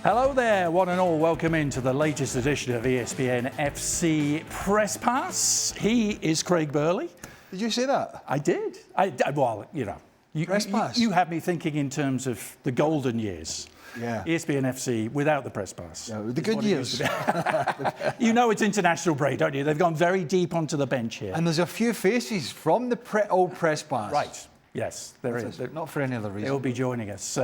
Hello there, one and all. Welcome into the latest edition of ESPN FC Press Pass. He is Craig Burley. Did you say that? I did. Well, you know, Press Pass. You have me thinking in terms of the golden years. Yeah. ESPN FC without the Press Pass. Yeah, the good years. You know it's international break, don't you? They've gone very deep onto the bench here. And there's a few faces from the old Press Pass. Right. Yes, there is. Not for any other reason. They'll be joining us.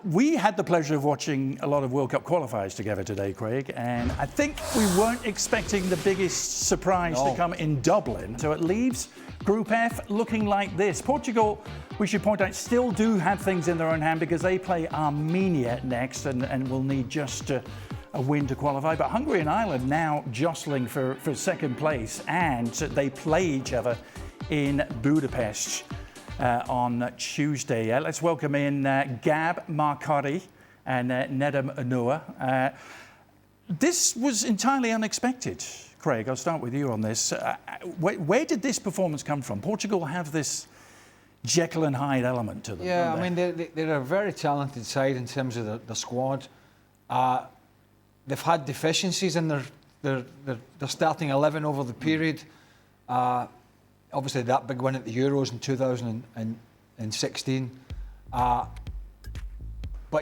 We had the pleasure of watching a lot of World Cup qualifiers together today, Craig, and I think we weren't expecting the biggest surprise to come in Dublin. So it leaves Group F looking like this. Portugal, we should point out, still do have things in their own hand because they play Armenia next and will need just a win to qualify. But Hungary and Ireland now jostling for second place, and they play each other in Budapest on Tuesday. Let's welcome in Gab Marcotti and Nedum Anua. This was entirely unexpected. Craig, I'll start with you on this. Where did this performance come from? Portugal have this Jekyll and Hyde element to them. Yeah, I mean, they're a very talented side in terms of the squad. They've had deficiencies in their starting 11 over the period. Obviously, that big win at the Euros in 2016. But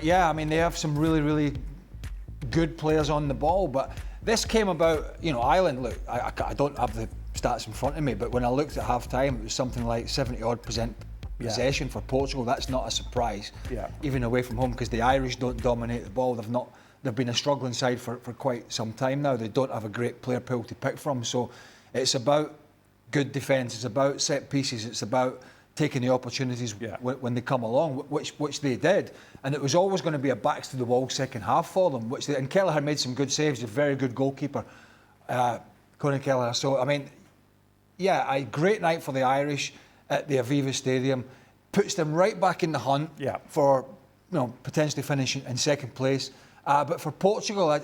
yeah, I mean, they have some really, really good players on the ball. But this came about, you know, Ireland, look, I don't have the stats in front of me, but when I looked at half-time, it was something like 70-odd% possession for Portugal. That's not a surprise, even away from home, because the Irish don't dominate the ball. They've been a struggling side for quite some time now. They don't have a great player pool to pick from. So it's about good defence, it's about set pieces, it's about taking the opportunities when they come along, which they did. And it was always going to be a backs to the wall second half for them, and Kelleher made some good saves, a very good goalkeeper, Conor Kelleher. So, I mean, yeah, a great night for the Irish at the Aviva Stadium, puts them right back in the hunt for, you know, potentially finishing in second place. But for Portugal,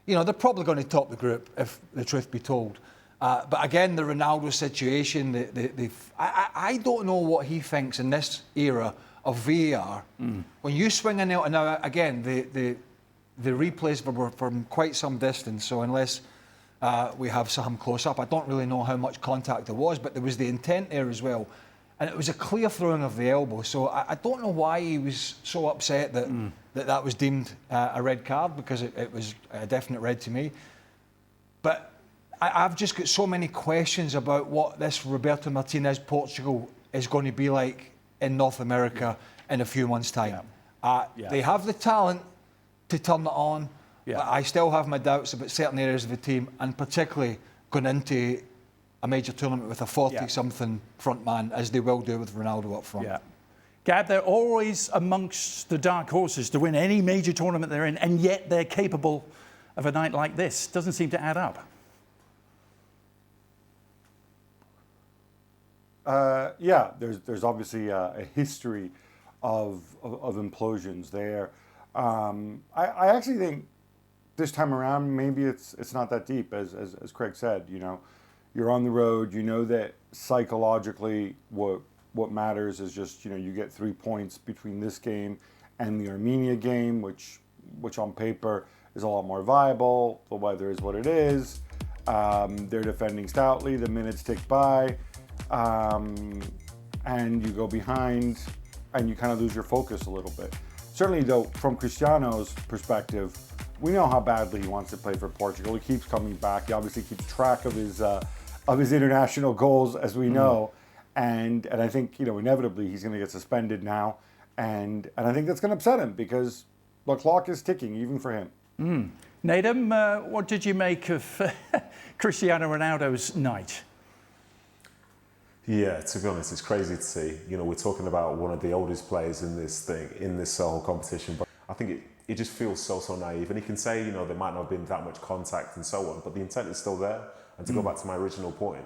you know, they're probably going to top the group, if the truth be told. But again, the Ronaldo situation, I don't know what he thinks in this era of VAR. When you swing a nail, and now again, the replays were from quite some distance, so unless we have some close up, I don't really know how much contact there was, but there was the intent there as well. And it was a clear throwing of the elbow, so I don't know why he was so upset that was deemed a red card, because it was a definite red to me. But I've just got so many questions about what this Roberto Martinez Portugal is going to be like in North America in a few months' time. They have the talent to turn it on, but I still have my doubts about certain areas of the team, and particularly going into a major tournament with a 40-something front man, as they will do with Ronaldo up front. Gab, they're always amongst the dark horses to win any major tournament they're in, and yet they're capable of a night like this. Doesn't seem to add up. There's obviously a history of implosions there. I actually think this time around maybe it's not that deep, as Craig said. You know, you're on the road. You know that psychologically what matters is just, you know, you get 3 points between this game and the Armenia game, which on paper is a lot more viable. The weather is what it is. They're defending stoutly. The minutes tick by. And you go behind and you kind of lose your focus a little bit. Certainly, though, from Cristiano's perspective, we know how badly he wants to play for Portugal. He keeps coming back. He obviously keeps track of his international goals, as we know. And I think, you know, inevitably he's going to get suspended now. And I think that's going to upset him, because the clock is ticking even for him. Nedum, what did you make of Cristiano Ronaldo's night? Yeah, to be honest, it's crazy to see. You know, we're talking about one of the oldest players in this whole competition, but I think it just feels so naive. And he can say, you know, there might not have been that much contact and so on, but the intent is still there. And to go back to my original point,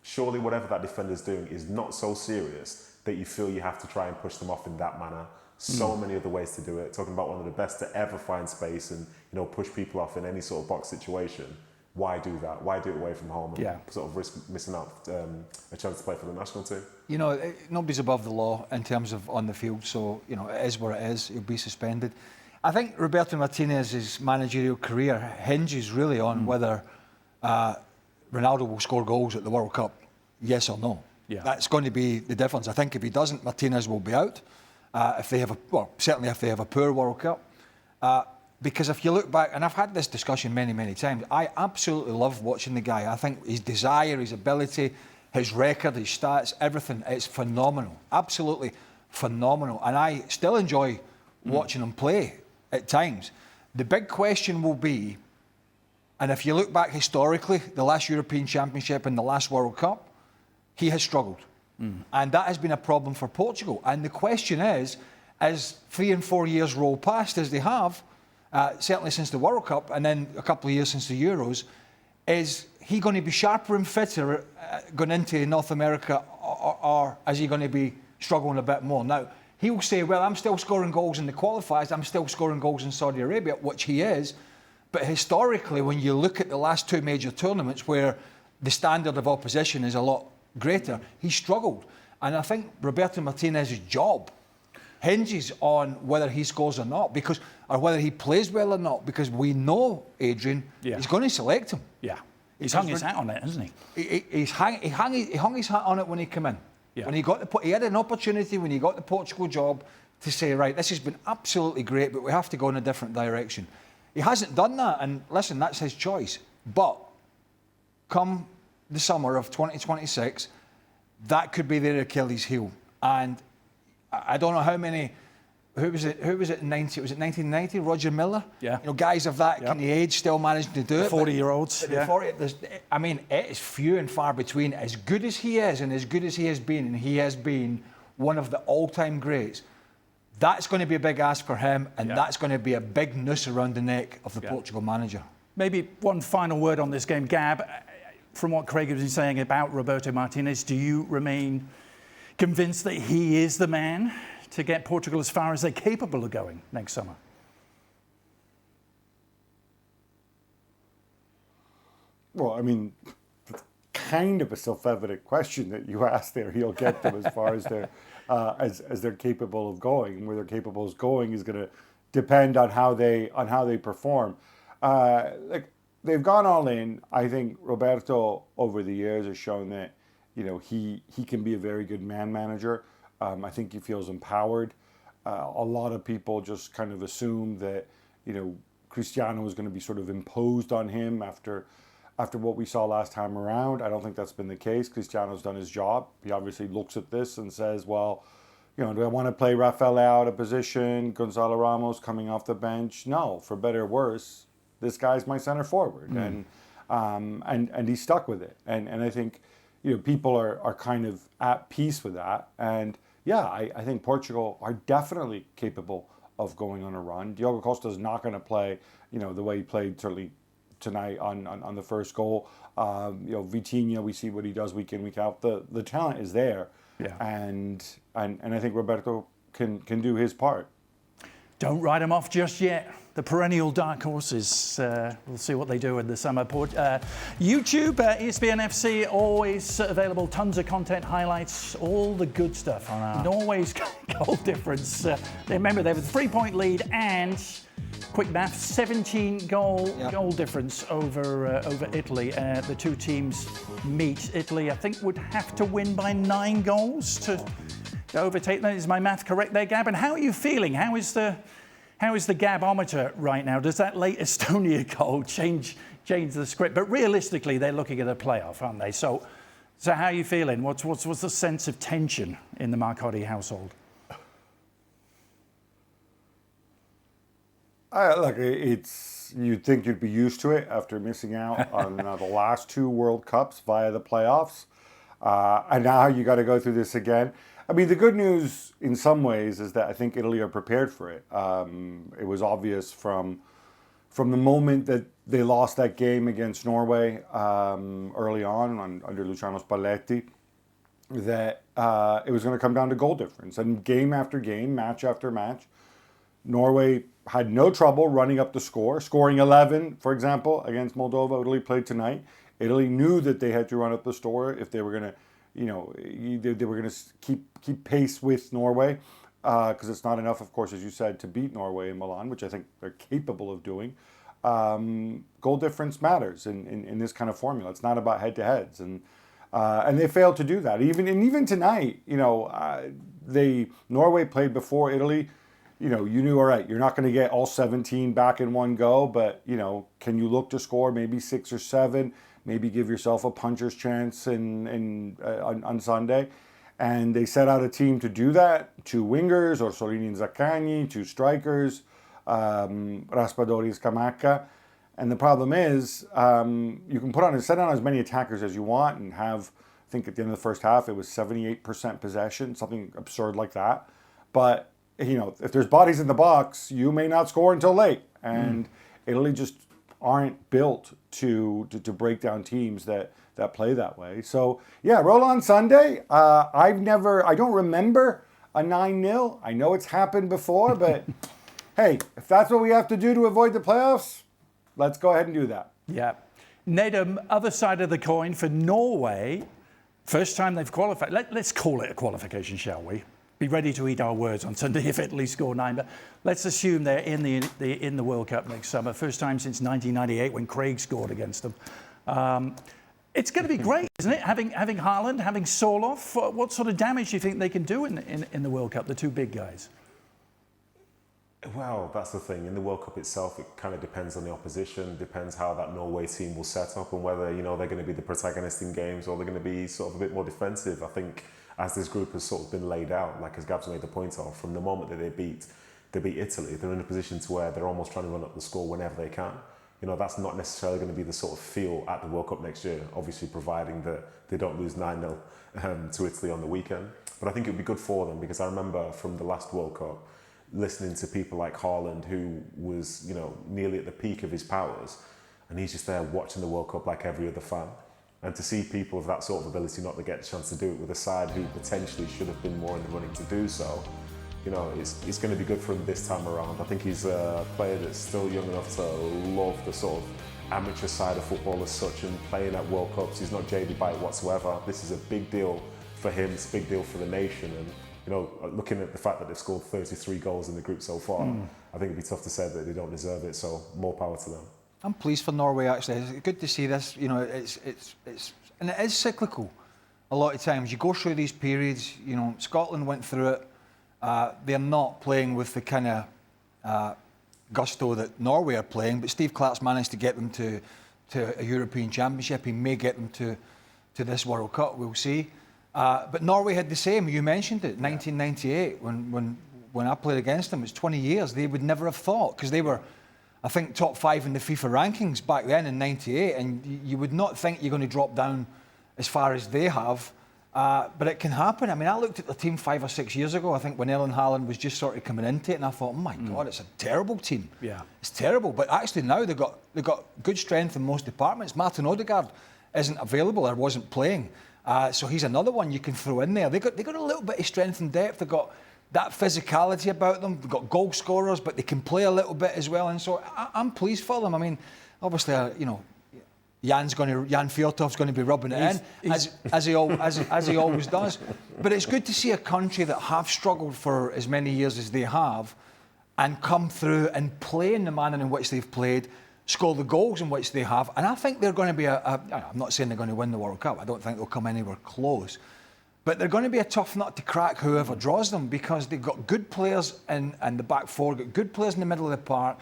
surely whatever that defender's doing is not so serious that you feel you have to try and push them off in that manner. So many other ways to do it. Talking about one of the best to ever find space and, you know, push people off in any sort of box situation. Why do that? Why do it away from home and sort of risk missing out a chance to play for the national team? You know, nobody's above the law in terms of on the field, so, you know, it is what it is. He'll be suspended. I think Roberto Martinez's managerial career hinges really on whether Ronaldo will score goals at the World Cup, yes or no. Yeah. That's going to be the difference. I think if he doesn't, Martinez will be out. Certainly if they have a poor World Cup. Because if you look back, and I've had this discussion many, many times, I absolutely love watching the guy. I think his desire, his ability, his record, his stats, everything, it's phenomenal. Absolutely phenomenal. And I still enjoy watching him play at times. The big question will be, and if you look back historically, the last European Championship and the last World Cup, he has struggled. And that has been a problem for Portugal. And the question is, as 3 and 4 years roll past, as they have, certainly since the World Cup and then a couple of years since the Euros, is he going to be sharper and fitter going into North America, or is he going to be struggling a bit more? Now, he will say, well, I'm still scoring goals in the qualifiers, I'm still scoring goals in Saudi Arabia, which he is. But historically, when you look at the last 2 major tournaments where the standard of opposition is a lot greater, he struggled. And I think Roberto Martinez's job hinges on whether he scores or not, or whether he plays well or not, because we know, Adrian, he's going to select him. Yeah. He's hung his hat on it, hasn't he? He hung his hat on it when he came in. Yeah. When he had an opportunity when he got the Portugal job to say, right, this has been absolutely great, but we have to go in a different direction. He hasn't done that, and listen, that's his choice. But come the summer of 2026, that could be their Achilles heel. And I don't know how many. Who was it in 90? Was it 1990? Roger Miller? Yeah. You know, guys of that kind of age still managing to do it. 40-year-olds. Yeah. I mean, it is few and far between. As good as he is, and as good as he has been, and he has been one of the all-time greats. That's going to be a big ask for him, and that's going to be a big noose around the neck of the Portugal manager. Maybe one final word on this game, Gab. From what Craig has been saying about Roberto Martinez, do you remain convinced that he is the man to get Portugal as far as they're capable of going next summer? Well, I mean, it's kind of a self-evident question that you asked there. He'll get them as far as they're as they're capable of going, and where they're capable of going is going to depend on how they perform. Like, they've gone all in. I think Roberto over the years has shown that, you know, he can be a very good man manager. I think he feels empowered. A lot of people just kind of assume that, you know, Cristiano is going to be sort of imposed on him after what we saw last time around. I don't think that's been the case. Cristiano's done his job. He obviously looks at this and says, well, you know, do I want to play Rafael out of position, Gonzalo Ramos coming off the bench? No, for better or worse, this guy's my center forward. And he's stuck with it. And I think, you know, people are kind of at peace with that. And yeah, I think Portugal are definitely capable of going on a run. Diogo Costa is not going to play, you know, the way he played certainly tonight on the first goal. You know, Vitinha, we see what he does week in, week out. The talent is there. Yeah. And I think Roberto can do his part. Don't write him off just yet. The perennial dark horses. We'll see what they do in the summer. YouTube, ESPN FC, always available. Tons of content, highlights, all the good stuff on our Norway's goal difference. Remember, they have a 3-point lead and, quick math, 17 goal difference over Italy. The two teams meet. Italy, I think, would have to win by 9 goals to overtake them. Is my math correct there, Gab? And how are you feeling? How is the Gabometer right now? Does that late Estonia goal change the script? But realistically, they're looking at a playoff, aren't they? So how are you feeling? What's the sense of tension in the Marcotti household? Look, you'd think you'd be used to it after missing out on the last 2 World Cups via the playoffs. And now you got to go through this again. I mean, the good news in some ways is that I think Italy are prepared for it. It was obvious from the moment that they lost that game against Norway early on under Luciano Spalletti that it was going to come down to goal difference. And game after game, match after match, Norway had no trouble running up the score, scoring 11, for example, against Moldova. Italy played tonight. Italy knew that they had to run up the score if they were going to, you know, they were going to keep pace with Norway. because it's not enough, of course, as you said, to beat Norway in Milan, which I think they're capable of doing. Goal difference matters in this kind of formula. It's not about head-to-heads, and they failed to do that. Even tonight, Norway played before Italy. You knew, all right, you're not going to get all 17 back in one go, but, can you look to score maybe 6 or 7, maybe give yourself a puncher's chance on Sunday? And they set out a team to do that. 2 wingers, Orsolini and Zaccagni, 2 strikers, Raspadori and Scamacca. And the problem is, you can set on as many attackers as you want and have, I think at the end of the first half, it was 78% possession, something absurd like that. But if there's bodies in the box, you may not score until late. And Italy just aren't built to break down teams that play that way. So, yeah, roll on Sunday. I don't remember a 9-0. I know it's happened before, but hey, if that's what we have to do to avoid the playoffs, let's go ahead and do that. Yeah. Nedum, other side of the coin for Norway, first time they've qualified. Let's call it a qualification, shall we? Be ready to eat our words on Sunday if Italy score 9. But let's assume they're in the World Cup next summer. First time since 1998 when Craig scored against them. It's going to be great, isn't it? Having Haaland, having Soloff. What sort of damage do you think they can do in the World Cup? The 2 big guys. Well, that's the thing. In the World Cup itself, it kind of depends on the opposition, depends how that Norway team will set up and whether, they're going to be the protagonist in games or they're going to be sort of a bit more defensive. I think as this group has sort of been laid out, like as Gab's made the point of, from the moment that they beat Italy, they're in a position to where they're almost trying to run up the score whenever they can. That's not necessarily going to be the sort of feel at the World Cup next year, obviously providing that they don't lose 9-0 to Italy on the weekend. But I think it would be good for them because I remember from the last World Cup, listening to people like Haaland, who was, nearly at the peak of his powers, and he's just there watching the World Cup like every other fan. And to see people of that sort of ability not to get a chance to do it with a side who potentially should have been more in the running to do so, it's going to be good for him this time around. I think he's a player that's still young enough to love the sort of amateur side of football as such, and playing at World Cups, he's not jaded by it whatsoever. This is a big deal for him, it's a big deal for the nation, and looking at the fact that they've scored 33 goals in the group so far, I think it'd be tough to say that they don't deserve it, so more power to them. I'm pleased for Norway, actually. It's good to see this. It's and it is cyclical. A lot of times you go through these periods. Scotland went through it. They're not playing with the kind of gusto that Norway are playing, but Steve Clark's managed to get them to a European Championship. He may get them to this World Cup. We'll see. But Norway had the same. You mentioned it. 1998, when I played against them, it's 20 years. They would never have thought, because they were, I think, top 5 in the FIFA rankings back then in 98, and you would not think you're going to drop down as far as they have, but it can happen. I mean, I looked at the team 5 or 6 years ago, I think, when Erling Haaland was just sort of coming into it, and I thought, oh my God, it's a terrible team. Yeah. It's terrible, but actually now they've got good strength in most departments. Martin Odegaard isn't available or wasn't playing, so he's another one you can throw in there. They got a little bit of strength and depth. They've got that physicality about them. They've got goal scorers, but they can play a little bit as well. And so I'm pleased for them. I mean, obviously, Jan Fjørtof's going to be rubbing it in, as he always does. But it's good to see a country that have struggled for as many years as they have, and come through and play in the manner in which they've played, score the goals in which they have. And I think they're going to be I'm not saying they're going to win the World Cup. I don't think they'll come anywhere close. But they're going to be a tough nut to crack, whoever draws them, because they've got good players in the back four, got good players in the middle of the park,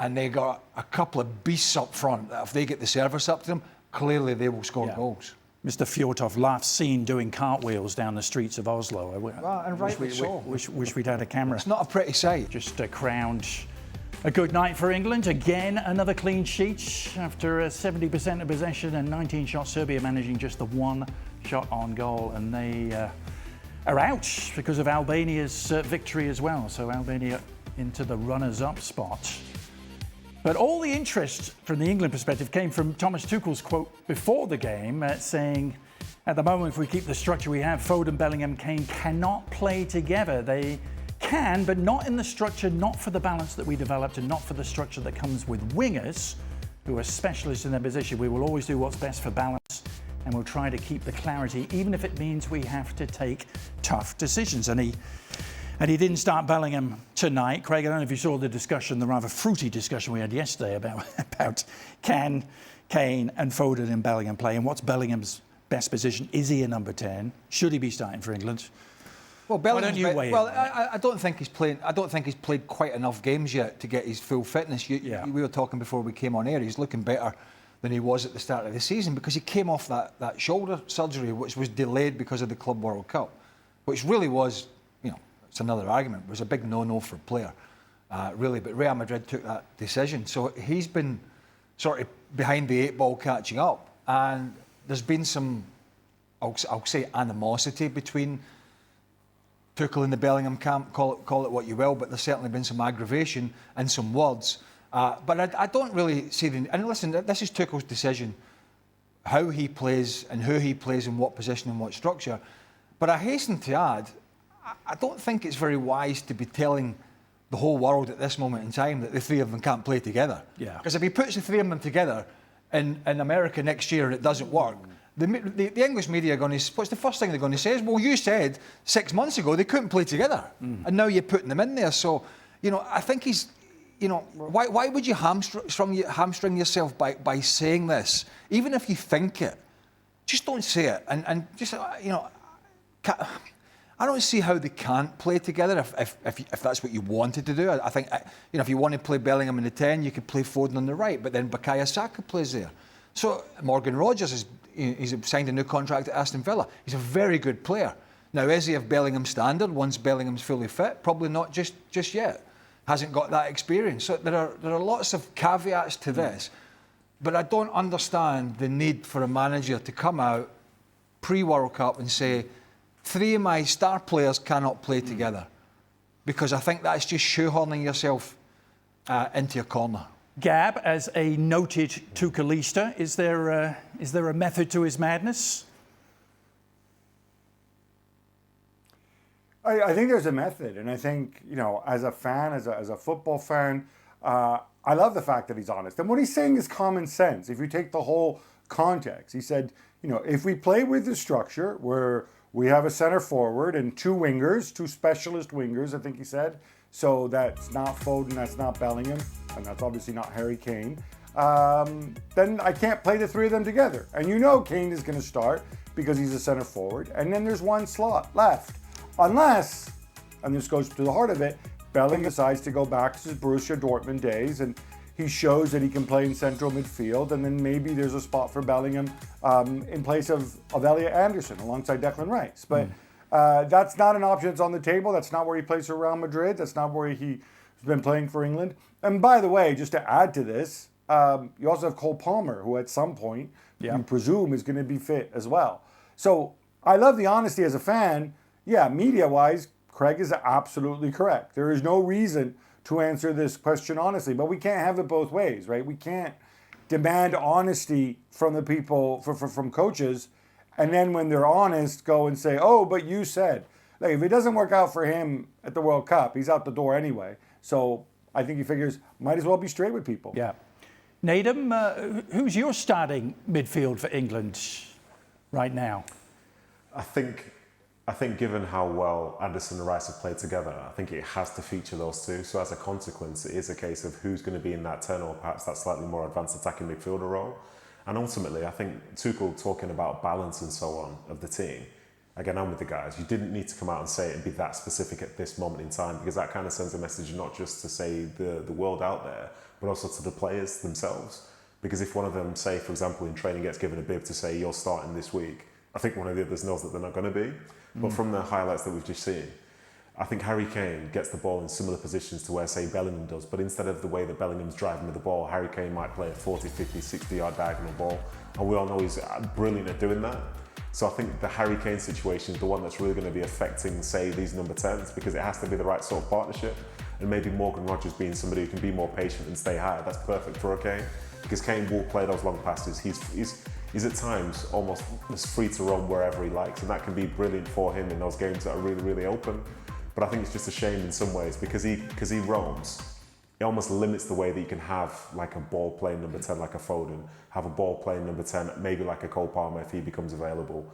and they got a couple of beasts up front that if they get the service up to them, clearly they will score goals. Mr. Fjørtof last seen doing cartwheels down the streets of Oslo. And rightly so. Wish we'd had a camera. It's not a pretty sight. Just crowned a good night for England. Again, another clean sheet after 70% of possession and 19 shots. Serbia managing just the 1 shot on goal, and they are out because of Albania's victory as well. So Albania into the runners-up spot. But all the interest from the England perspective came from Thomas Tuchel's quote before the game, saying, at the moment, if we keep the structure we have, Foden, Bellingham, Kane cannot play together. They can, but not in the structure, not for the balance that we developed, and not for the structure that comes with wingers who are specialists in their position. We will always do what's best for balance, and we'll try to keep the clarity, even if it means we have to take tough decisions. And he And he didn't start Bellingham tonight. Craig, I don't know if you saw the discussion, the rather fruity discussion we had yesterday about can Kane and Foden and Bellingham play, and what's Bellingham's best position? Is he a number 10? Should he be starting for England? Well, Why don't you weigh in? Well, I don't think he's playing. I don't think he's played quite enough games yet to get his full fitness. We were talking before we came on air. He's looking better than he was at the start of the season because he came off that shoulder surgery, which was delayed because of the Club World Cup, which really was, it's another argument. It was a big no-no for a player, really. But Real Madrid took that decision, so he's been sort of behind the 8 ball catching up, and there's been some, I'll say, animosity between Tuchel in the Bellingham camp, call it what you will, but there's certainly been some aggravation and some words. But I don't really see and listen, this is Tuchel's decision, how he plays and who he plays in what position and what structure. But I hasten to add, I don't think it's very wise to be telling the whole world at this moment in time that the 3 of them can't play together. Yeah. Because if he puts the 3 of them together in America next year and it doesn't work, the English media are going to, what's the first thing they're going to say is, well, you said 6 months ago they couldn't play together, and now you're putting them in there. So, I think he's, why would you hamstring yourself by saying this? Even if you think it, just don't say it. And just, I don't see how they can't play together if that's what you wanted to do. I think, if you want to play Bellingham in the 10, you could play Foden on the right, but then Bukayo Saka plays there. So Morgan Rogers he's signed a new contract at Aston Villa. He's a very good player. Now, is he of Bellingham standard once Bellingham's fully fit? Probably not just yet. Hasn't got that experience. So there are lots of caveats to this, but I don't understand the need for a manager to come out pre-World Cup and say, 3 of my star players cannot play together, because I think that's just shoehorning yourself into a corner. Gab, as a noted Tuchelista, is there a method to his madness? I think there's a method, and I think, as a fan, as a football fan, I love the fact that he's honest. And what he's saying is common sense. If you take the whole context, he said, if we play with the structure where we have a center forward and 2 wingers, 2 specialist wingers, I think he said. So that's not Foden, that's not Bellingham, and that's obviously not Harry Kane. Then I can't play the 3 of them together. And Kane is going to start because he's a center forward. And then there's 1 slot left. Unless, and this goes to the heart of it, Bellingham decides to go back to his Borussia Dortmund days and he shows that he can play in central midfield, and then maybe there's a spot for Bellingham in place of Elliot Anderson alongside Declan Rice. But that's not an option that's on the table. That's not where he plays for Real Madrid. That's not where he's been playing for England. And by the way, just to add to this, you also have Cole Palmer, who at some point you presume is going to be fit as well. So I love the honesty as a fan. Yeah, media-wise, Craig is absolutely correct. There is no reason to answer this question honestly, but we can't have it both ways, right? We can't demand honesty from the people, from coaches, and then when they're honest, go and say, oh, but you said. Like, if it doesn't work out for him at the World Cup, he's out the door anyway. So I think he figures, might as well be straight with people. Yeah. Nedum, who's your starting midfield for England right now? I think given how well Anderson and Rice have played together, I think it has to feature those 2. So as a consequence, it is a case of who's going to be in that 10 or perhaps that slightly more advanced attacking midfielder role. And ultimately, I think Tuchel talking about balance and so on of the team, again, I'm with the guys. You didn't need to come out and say it and be that specific at this moment in time, because that kind of sends a message not just to say the world out there, but also to the players themselves. Because if one of them, say, for example, in training gets given a bib to say you're starting this week, I think one of the others knows that they're not going to be. But from the highlights that we've just seen, I think Harry Kane gets the ball in similar positions to where, say, Bellingham does. But instead of the way that Bellingham's driving with the ball, Harry Kane might play a 40, 50, 60-yard diagonal ball. And we all know he's brilliant at doing that. So I think the Harry Kane situation is the one that's really going to be affecting, say, these number 10s, because it has to be the right sort of partnership. And maybe Morgan Rogers being somebody who can be more patient and stay high, that's perfect for Kane. Because Kane will play those long passes. He's at times almost as free to roam wherever he likes, and that can be brilliant for him in those games that are really, really open. But I think it's just a shame in some ways because he roams. It almost limits the way that you can have like a ball playing number 10 like a Foden, have a ball playing number 10 maybe like a Cole Palmer if he becomes available.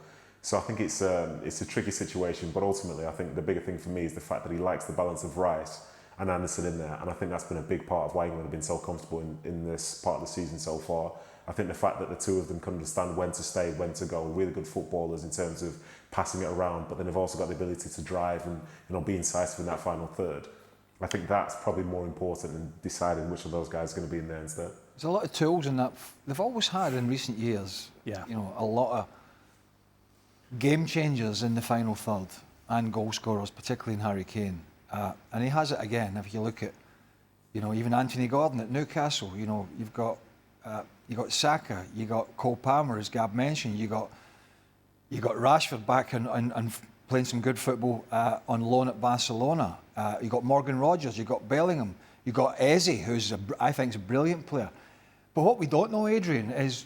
So I think it's a tricky situation, but ultimately I think the bigger thing for me is the fact that he likes the balance of Rice and Anderson in there, and I think that's been a big part of why England have been so comfortable in this part of the season so far. I think the fact that the two of them can understand when to stay, when to go, really good footballers in terms of passing it around, but then they've also got the ability to drive and be incisive in that final third. I think that's probably more important than deciding which of those guys is going to be in there instead. There's a lot of tools in that. They've always had in recent years, a lot of game changers in the final third and goal scorers, particularly in Harry Kane. And he has it again. If you look at, even Anthony Gordon at Newcastle, you've got Saka, you got Cole Palmer, as Gab mentioned, you got Rashford back and playing some good football on loan at Barcelona. You got Morgan Rogers, you got Bellingham, you got Eze, who's I think is a brilliant player. But what we don't know, Adrian, is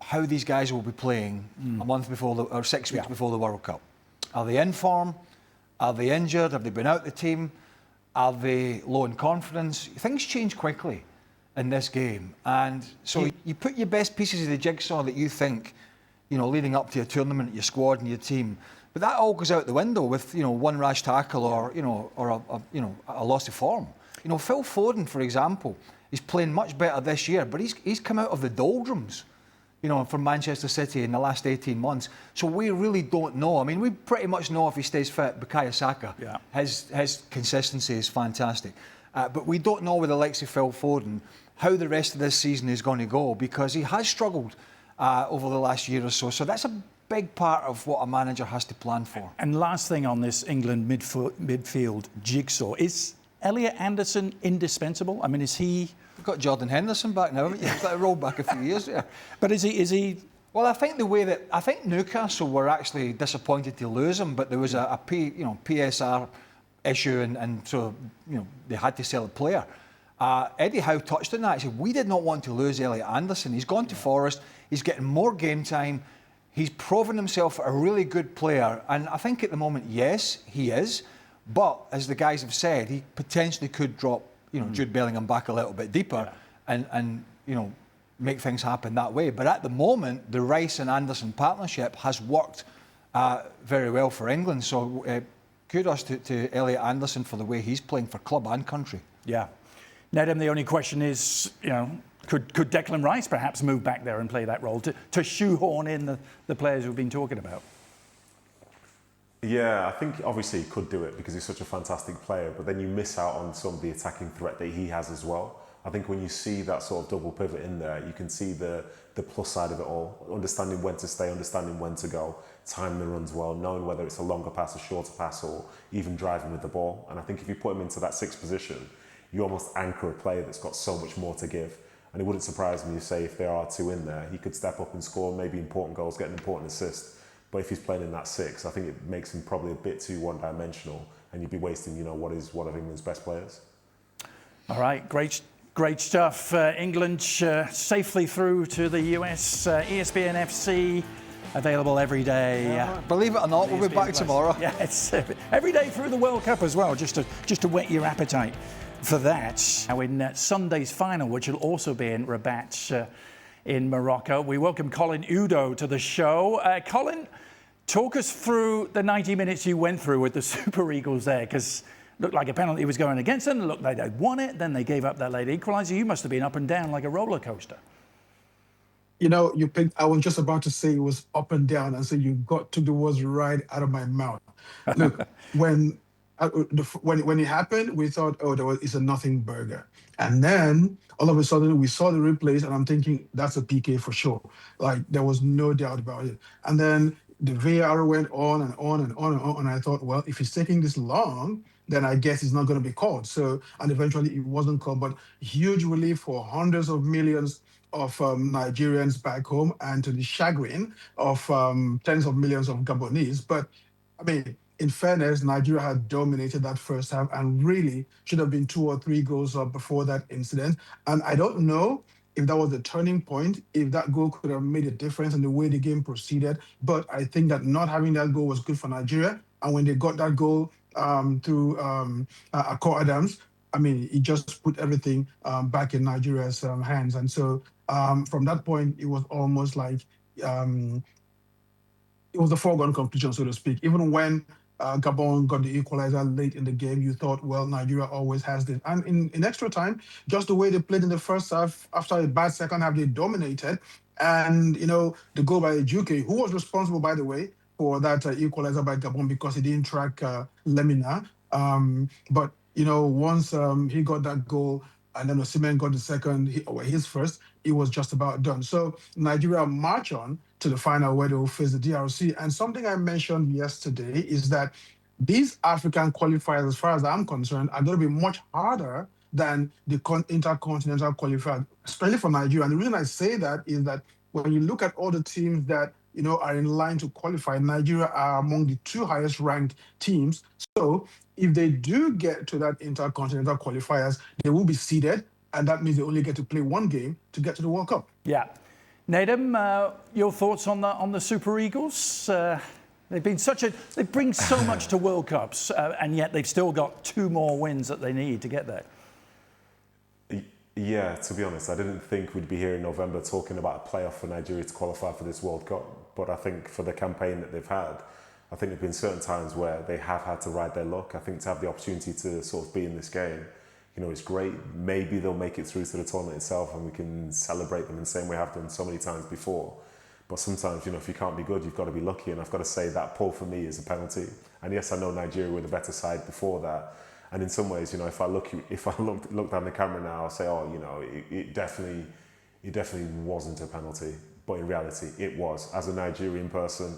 how these guys will be playing a month before or 6 weeks before the World Cup. Are they in form? Are they injured? Have they been out the team? Are they low in confidence? Things change quickly in this game, and so you put your best pieces of the jigsaw that you think, leading up to a tournament, your squad and your team, but that all goes out the window with one rash tackle or a loss of form. Phil Foden, for example, he's playing much better this year, but he's come out of the doldrums, from Manchester City in the last 18 months. So we really don't know. I mean, we pretty much know if he stays fit. Bukayo Saka, his consistency is fantastic. But we don't know with the likes of Phil Foden how the rest of this season is going to go, because he has struggled over the last year or so. So that's a big part of what a manager has to plan for. And last thing on this England midfield jigsaw, is Elliot Anderson indispensable? I mean, is he... You've got Jordan Henderson back now, haven't you? You've got to roll back a few years there. But is he... Well, I think I think Newcastle were actually disappointed to lose him, but there was a PSR issue, and so they had to sell a player. Eddie Howe touched on that. He said, we did not want to lose Elliot Anderson. He's gone to Forest. He's getting more game time. He's proven himself a really good player. And I think at the moment, yes, he is. But as the guys have said, he potentially could drop, Jude Bellingham back a little bit deeper and make things happen that way. But at the moment, the Rice and Anderson partnership has worked very well for England. So kudos to Elliot Anderson for the way he's playing for club and country. Yeah. Nedum, the only question is, could Declan Rice perhaps move back there and play that role to shoehorn in the players we've been talking about? Yeah, I think obviously he could do it because he's such a fantastic player, but then you miss out on some of the attacking threat that he has as well. I think when you see that sort of double pivot in there, you can see the plus side of it all, understanding when to stay, understanding when to go, timing the runs well, knowing whether it's a longer pass, a shorter pass, or even driving with the ball. And I think if you put him into that sixth position, you almost anchor a player that's got so much more to give. And it wouldn't surprise me to say if there are two in there, he could step up and score maybe important goals, get an important assist. But if he's playing in that six, I think it makes him probably a bit too one-dimensional, and you'd be wasting, one of England's best players. All right, great stuff. England safely through to the US. ESPN FC available every day. Believe it or not, we'll be back tomorrow. Yeah, it's every day through the World Cup as well, just to whet your appetite for that. Now in Sunday's final, which will also be in Rabat in Morocco, we welcome Colin Udo to the show. Colin, talk us through the 90 minutes you went through with the Super Eagles there, because it looked like a penalty was going against them. It looked like they'd won it. Then they gave up that late equaliser. You must have been up and down like a roller coaster. You picked. I was just about to say it was up and down, and so you took the words right out of my mouth. Look, when it happened, we thought, it's a nothing burger, and then all of a sudden we saw the replays, and I'm thinking that's a PK for sure. Like there was no doubt about it, and then the VAR went on and on and on and on, and I thought, well, if it's taking this long, then I guess it's not going to be called. So, and eventually it wasn't called, but huge relief for hundreds of millions of Nigerians back home, and to the chagrin of tens of millions of Gabonese. But I mean, in fairness, Nigeria had dominated that first half and really should have been 2 or 3 goals up before that incident. And I don't know if that was the turning point, if that goal could have made a difference in the way the game proceeded. But I think that not having that goal was good for Nigeria. And when they got that goal through Akor Adams, I mean, it just put everything back in Nigeria's hands. And so from that point, it was almost like it was a foregone conclusion, so to speak. Even when Gabon got the equalizer late in the game, you thought, well, Nigeria always has this. And in extra time, just the way they played in the first half, after a bad second half, they dominated. And, the goal by Juke, who was responsible, by the way, for that equalizer by Gabon because he didn't track Lemina. But, once he got that goal, and then Osimhen got the second, his first, it was just about done. So Nigeria march on to the final where they will face the DRC. And something I mentioned yesterday is that these African qualifiers, as far as I'm concerned, are going to be much harder than the intercontinental qualifier, especially for Nigeria. And the reason I say that is that when you look at all the teams that are in line to qualify, Nigeria are among the 2 highest ranked teams. So if they do get to that intercontinental qualifiers, they will be seeded, and that means they only get to play 1 game to get to the World Cup. Yeah. Nedum, your thoughts on the Super Eagles? They bring so much to World Cups, and yet they've still got 2 more wins that they need to get there. Yeah, to be honest, I didn't think we'd be here in November talking about a playoff for Nigeria to qualify for this World Cup. But I think for the campaign that they've had, I think there have been certain times where they have had to ride their luck. I think to have the opportunity to sort of be in this game, it's great. Maybe they'll make it through to the tournament itself and we can celebrate them in the same way I've done so many times before. But sometimes, if you can't be good, you've got to be lucky. And I've got to say that pull for me is a penalty. And yes, I know Nigeria were the better side before that. And in some ways, if I look down the camera now, I'll say, it definitely wasn't a penalty. But in reality, it was. As a Nigerian person,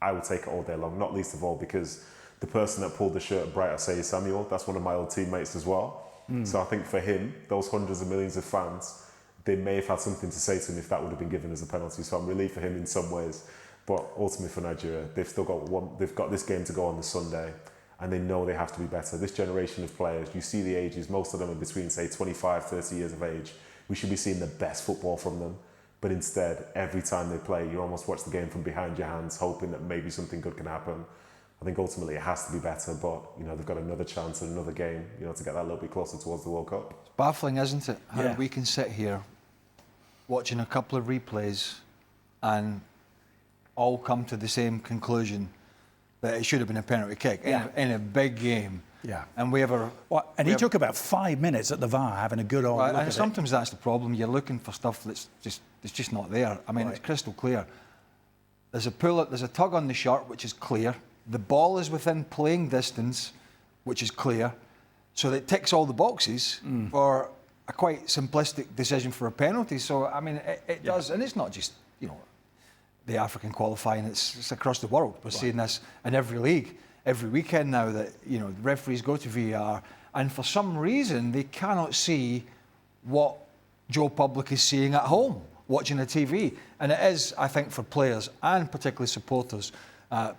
I would take it all day long, not least of all because the person that pulled the shirt bright, I say, Samuel, that's one of my old teammates as well. So I think for him, those hundreds of millions of fans, they may have had something to say to him if that would have been given as a penalty. So I'm relieved for him in some ways. But ultimately for Nigeria, they've got this game to go on the Sunday. And they know they have to be better. This generation of players, you see the ages, most of them are between, say, 25, 30 years of age. We should be seeing the best football from them. But instead, every time they play, you almost watch the game from behind your hands, hoping that maybe something good can happen. I think ultimately it has to be better, but, they've got another chance and another game, to get that a little bit closer towards the World Cup. It's baffling, isn't it? How we can sit here watching a couple of replays and all come to the same conclusion that it should have been a penalty kick in a big game. Yeah. And we have a... And he took about 5 minutes at the VAR having a good old look at it. Sometimes that's the problem. You're looking for stuff that's just not there. I mean, It's crystal clear. There's a pull, there's a tug on the shirt, which is clear. The ball is within playing distance, which is clear. So it ticks all the boxes for a quite simplistic decision for a penalty. So, I mean, it does. And it's not just, the African qualifying, it's across the world. We're seeing this in every league, every weekend now that, the referees go to VAR and for some reason they cannot see what Joe Public is seeing at home, watching the TV. And it is, I think, for players and particularly supporters,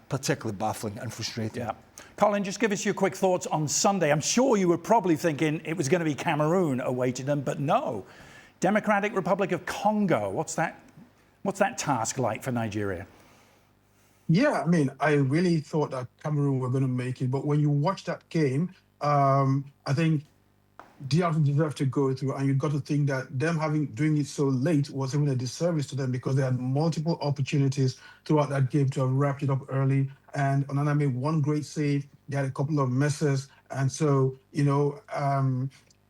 particularly baffling and frustrating. Yeah. Colin, just give us your quick thoughts on Sunday. I'm sure you were probably thinking it was going to be Cameroon awaiting them, but no. Democratic Republic of Congo, what's that task like for Nigeria? Yeah, I mean, I really thought that Cameroon were going to make it, but when you watch that game, I think DRC deserved to go through, and you've got to think that them doing it so late was even a disservice to them because they had multiple opportunities throughout that game to have wrapped it up early. And Onana made one great save. They had a couple of misses, and so it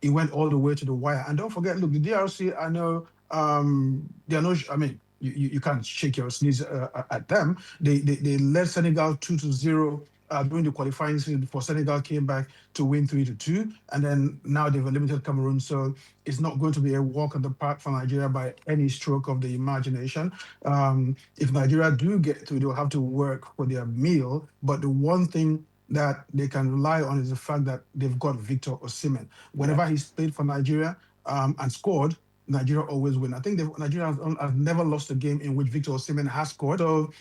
went all the way to the wire. And don't forget, look, the DRC, I know they are no. I mean, you can't shake your sneeze at them. They led Senegal 2-0 during the qualifying season before Senegal came back to win 3-2, and then now they've eliminated Cameroon. So it's not going to be a walk in the park for Nigeria by any stroke of the imagination. If Nigeria do get through, they'll have to work for their meal. But the one thing that they can rely on is the fact that they've got Victor Osimhen. Whenever he's played for Nigeria and scored, Nigeria always win. I think Nigeria has never lost a game in which Victor Osimhen has scored. So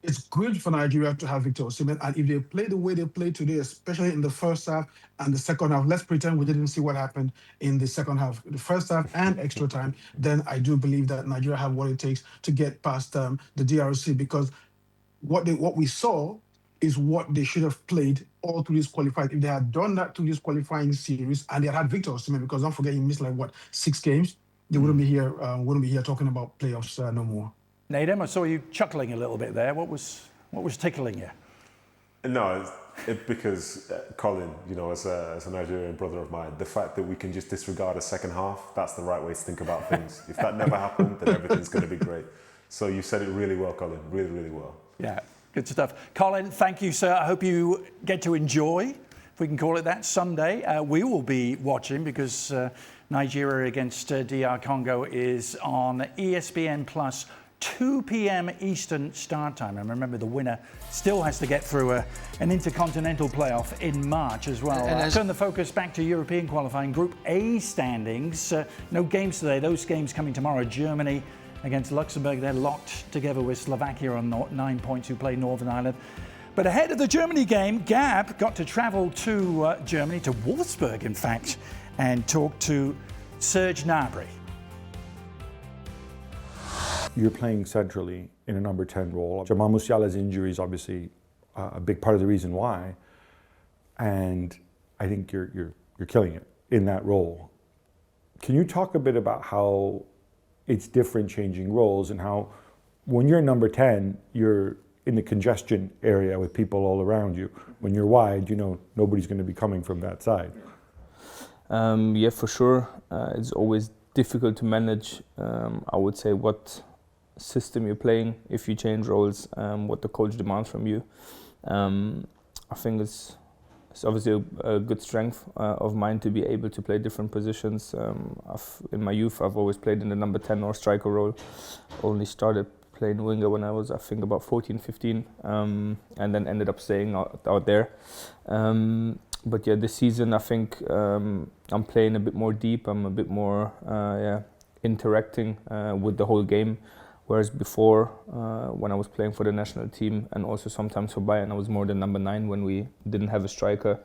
it's good for Nigeria to have Victor Osimhen, and if they play the way they played today, especially in the first half and the second half, let's pretend we didn't see what happened in the second half, the first half and extra time, then I do believe that Nigeria have what it takes to get past the DRC, because what we saw is what they should have played all through this qualifying. If they had done that through this qualifying series and they had Victor Osimhen, because don't forget he missed 6 games, they wouldn't be here talking about playoffs no more. Nadem, I saw you chuckling a little bit there. What was tickling you? No, because Colin, as a Nigerian brother of mine, the fact that we can just disregard a second half, that's the right way to think about things. If that never happened, then everything's going to be great. So you said it really well, Colin, really, really well. Yeah, good stuff. Colin, thank you, sir. I hope you get to enjoy, if we can call it that, Sunday. We will be watching because Nigeria against DR Congo is on ESPN Plus, 2 p.m. Eastern start time. And remember, the winner still has to get through an intercontinental playoff in March as well. I'll turn the focus back to European qualifying Group A standings. No games today. Those games coming tomorrow. Germany against Luxembourg. They're locked together with Slovakia on 9 points, who play Northern Ireland. But ahead of the Germany game, Gab got to travel to Germany, to Wolfsburg, in fact, and talk to Serge Gnabry. You're playing centrally in a number 10 role. Jamal Musiala's injury is obviously a big part of the reason why, and I think you're killing it in that role. Can you talk a bit about how it's different changing roles, and how when you're number 10, you're in the congestion area with people all around you. When you're wide, nobody's going to be coming from that side. Yeah, for sure. It's always difficult to manage, I would say, what system you're playing, if you change roles, what the coach demands from you. I think it's obviously a good strength of mine to be able to play different positions. In my youth, I've always played in the number 10 or striker role. Only started playing winger when I was, I think, about 14, 15, and then ended up staying out there. But yeah, this season I think I'm playing a bit more deep. I'm a bit more interacting with the whole game. Whereas before, when I was playing for the national team and also sometimes for Bayern, I was more the number 9 when we didn't have a striker.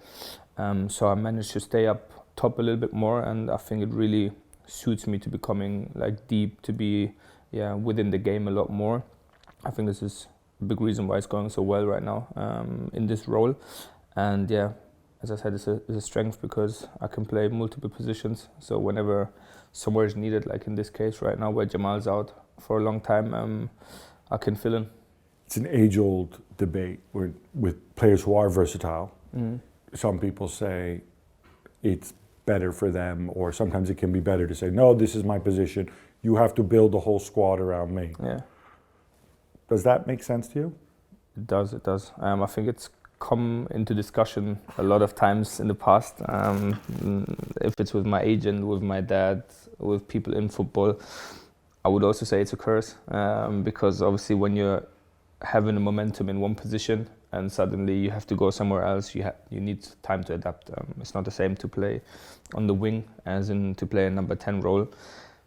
So I managed to stay up top a little bit more, and I think it really suits me to becoming like deep, to be within the game a lot more. I think this is a big reason why it's going so well right now in this role. And yeah, as I said, it's a strength because I can play multiple positions. So whenever somewhere is needed, like in this case right now where Jamal's out for a long time, I can fill in. It's an age-old debate with players who are versatile. Some people say it's better for them, or sometimes it can be better to say, no, this is my position. You have to build the whole squad around me. Yeah. Does that make sense to you? It does. I think it's come into discussion a lot of times in the past. If it's with my agent, with my dad, with people in football, I would also say it's a curse because obviously when you're having a momentum in one position and suddenly you have to go somewhere else, you need time to adapt. It's not the same to play on the wing as in to play a number 10 role.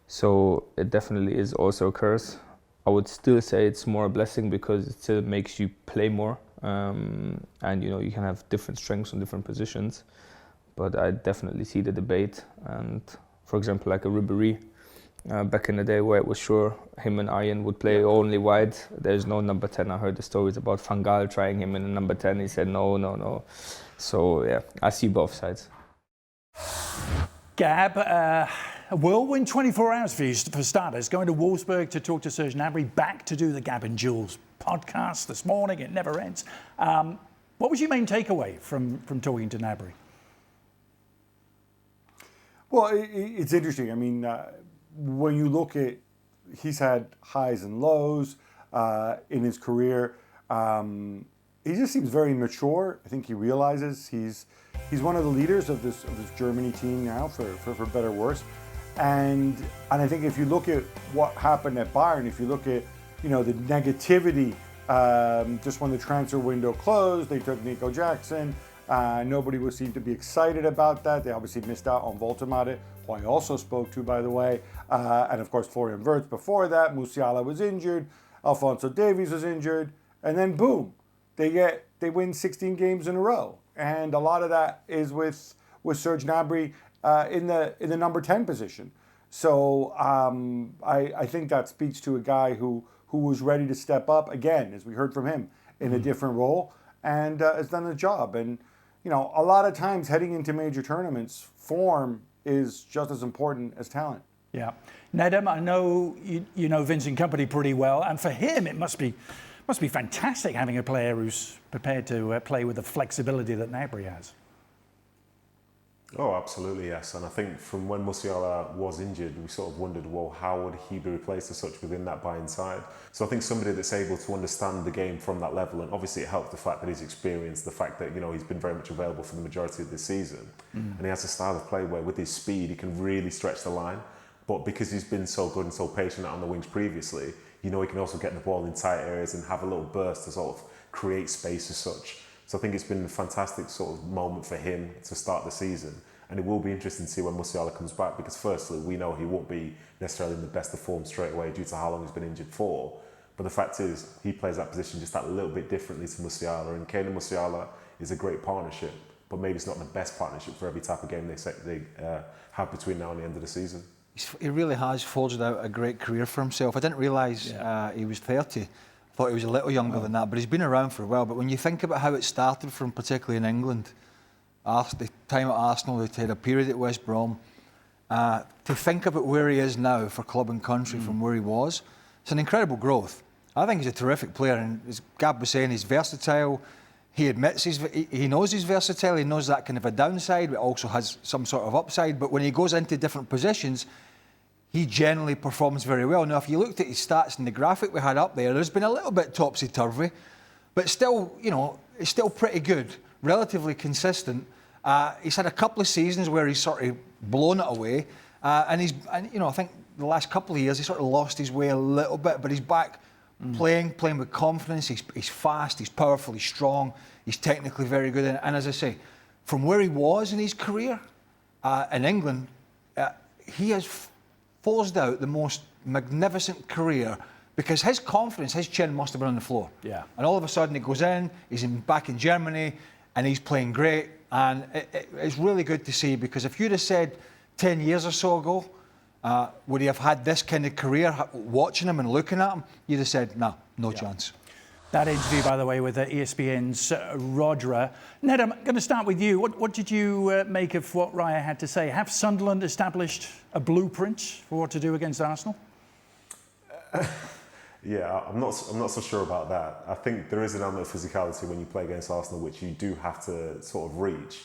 So it definitely is also a curse. I would still say it's more a blessing because it still makes you play more, and you can have different strengths on different positions. But I definitely see the debate, and for example, like a Ribéry, back in the day where it was sure him and Arjen would play only wide. There's no number 10. I heard the stories about Van Gaal trying him in a number 10. He said no. So yeah, I see both sides. Gab, a whirlwind 24 hours for you, for starters. Going to Wolfsburg to talk to Serge Gnabry, back to do the Gab and Jules podcast this morning. It never ends. What was your main takeaway from talking to Gnabry? Well, it's interesting. I mean, when you look at, he's had highs and lows in his career. He just seems very mature. I think he realizes he's one of the leaders of this Germany team now, for better or worse. And I think if you look at what happened at Bayern, if you look at the negativity, just when the transfer window closed, they took Nico Jackson. Nobody seemed to be excited about that. They obviously missed out on Woltemade, who I also spoke to, by the way. And of course, Florian Wirtz before that. Musiala was injured. Alphonso Davies was injured. And then boom, they win 16 games in a row. And a lot of that is with Serge Gnabry in the number 10 position. So I think that speaks to a guy who was ready to step up again, as we heard from him, in a different role, and has done the job. And a lot of times heading into major tournaments, form is just as important as talent. Yeah. Nedum, I know you know Vincent Kompany pretty well, and for him it must be fantastic having a player who's prepared to play with the flexibility that Gnabry has. Oh, absolutely, yes. And I think from when Musiala was injured, we sort of wondered, well, how would he be replaced as such within that Bayern side? So I think somebody that's able to understand the game from that level, and obviously it helped the fact that he's experienced, the fact that, you know, he's been very much available for the majority of this season. And he has a style of play where with his speed, he can really stretch the line. But because he's been so good and so patient on the wings previously, you know, he can also get the ball in tight areas and have a little burst to sort of create space as such. So I think it's been a fantastic sort of moment for him to start the season. And it will be interesting to see when Musiala comes back, because firstly, we know he won't be necessarily in the best of form straight away due to how long he's been injured for. But the fact is, he plays that position just that little bit differently to Musiala. And Kane and Musiala is a great partnership, but maybe it's not the best partnership for every type of game they have between now and the end of the season. He really has forged out a great career for himself. I didn't realise he was 30. I thought he was a little younger than that, but he's been around for a while. But when you think about how it started from, particularly in England, the time at Arsenal, they had a period at West Brom, to think about where he is now for club and country from where he was, it's an incredible growth. I think he's a terrific player, and as Gab was saying, he's versatile. He admits he knows he's versatile. He knows that kind of a downside, but also has some sort of upside. But when he goes into different positions, he generally performs very well. Now, if you looked at his stats in the graphic we had up there, there's been a little bit topsy-turvy, but still, you know, it's still pretty good, relatively consistent. He's had a couple of seasons where he's sort of blown it away, and you know, I think the last couple of years he sort of lost his way a little bit, but he's back playing with confidence. He's fast, he's powerful, he's strong, he's technically very good, and as I say, from where he was in his career in England, he has forged out the most magnificent career, because his confidence, his chin must have been on the floor. Yeah. And all of a sudden he goes in, back in Germany, and he's playing great. And it's really good to see, because if you'd have said 10 years or so ago, would he have had this kind of career, watching him and looking at him, you'd have said, no chance. That interview, by the way, with ESPN's Rodra. Ned, I'm going to start with you. What did you make of what Raya had to say? Have Sunderland established a blueprint for what to do against Arsenal? Yeah, I'm not so sure about that. I think there is an element of physicality when you play against Arsenal, which you do have to sort of reach,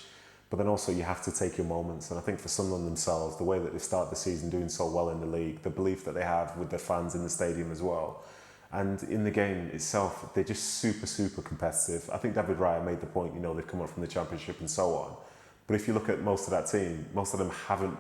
but then also you have to take your moments. And I think for Sunderland themselves, the way that they start the season doing so well in the league, the belief that they have with their fans in the stadium as well, and in the game itself, they're just super competitive. I think David Raya made the point, you know, they've come up from the Championship and so on. But if you look at most of that team, most of them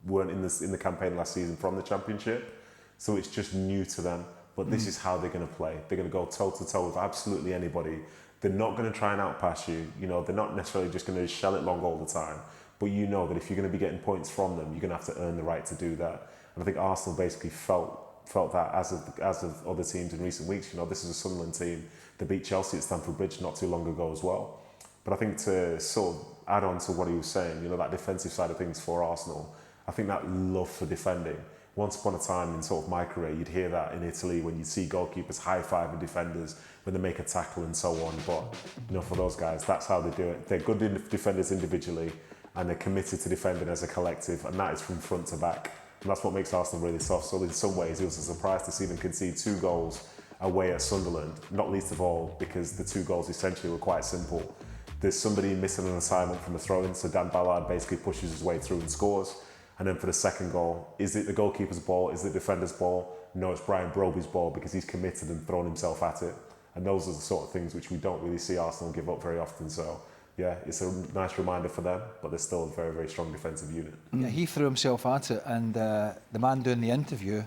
weren't in the campaign last season from the Championship, so it's just new to them. But this is how they're going to play. They're going to go toe-to-toe with absolutely anybody. They're not going to try and outpass you. You know, they're not necessarily just going to shell it long all the time. But you know that if you're going to be getting points from them, you're going to have to earn the right to do that. And I think Arsenal basically felt that as of other teams in recent weeks. You know, this is a Sunderland team that beat Chelsea at Stamford Bridge not too long ago as well. But I think to sort of add on to what he was saying, you know, that defensive side of things for Arsenal, I think that love for defending. Once upon a time in sort of my career, you'd hear that in Italy when you'd see goalkeepers high-fiving defenders when they make a tackle and so on. But, you know, for those guys, that's how they do it. They're good defenders individually, and they're committed to defending as a collective, and that is from front to back. And that's what makes Arsenal really soft. So in some ways, it was a surprise to see them concede 2 goals away at Sunderland, not least of all because the 2 goals essentially were quite simple. There's somebody missing an assignment from a throw-in, so Dan Ballard basically pushes his way through and scores. And then for the second goal, is it the goalkeeper's ball? Is it the defender's ball? No, it's Brian Broby's ball, because he's committed and thrown himself at it. And those are the sort of things which we don't really see Arsenal give up very often. So, yeah, it's a nice reminder for them, but they're still a very, very strong defensive unit. Yeah, he threw himself at it, and the man doing the interview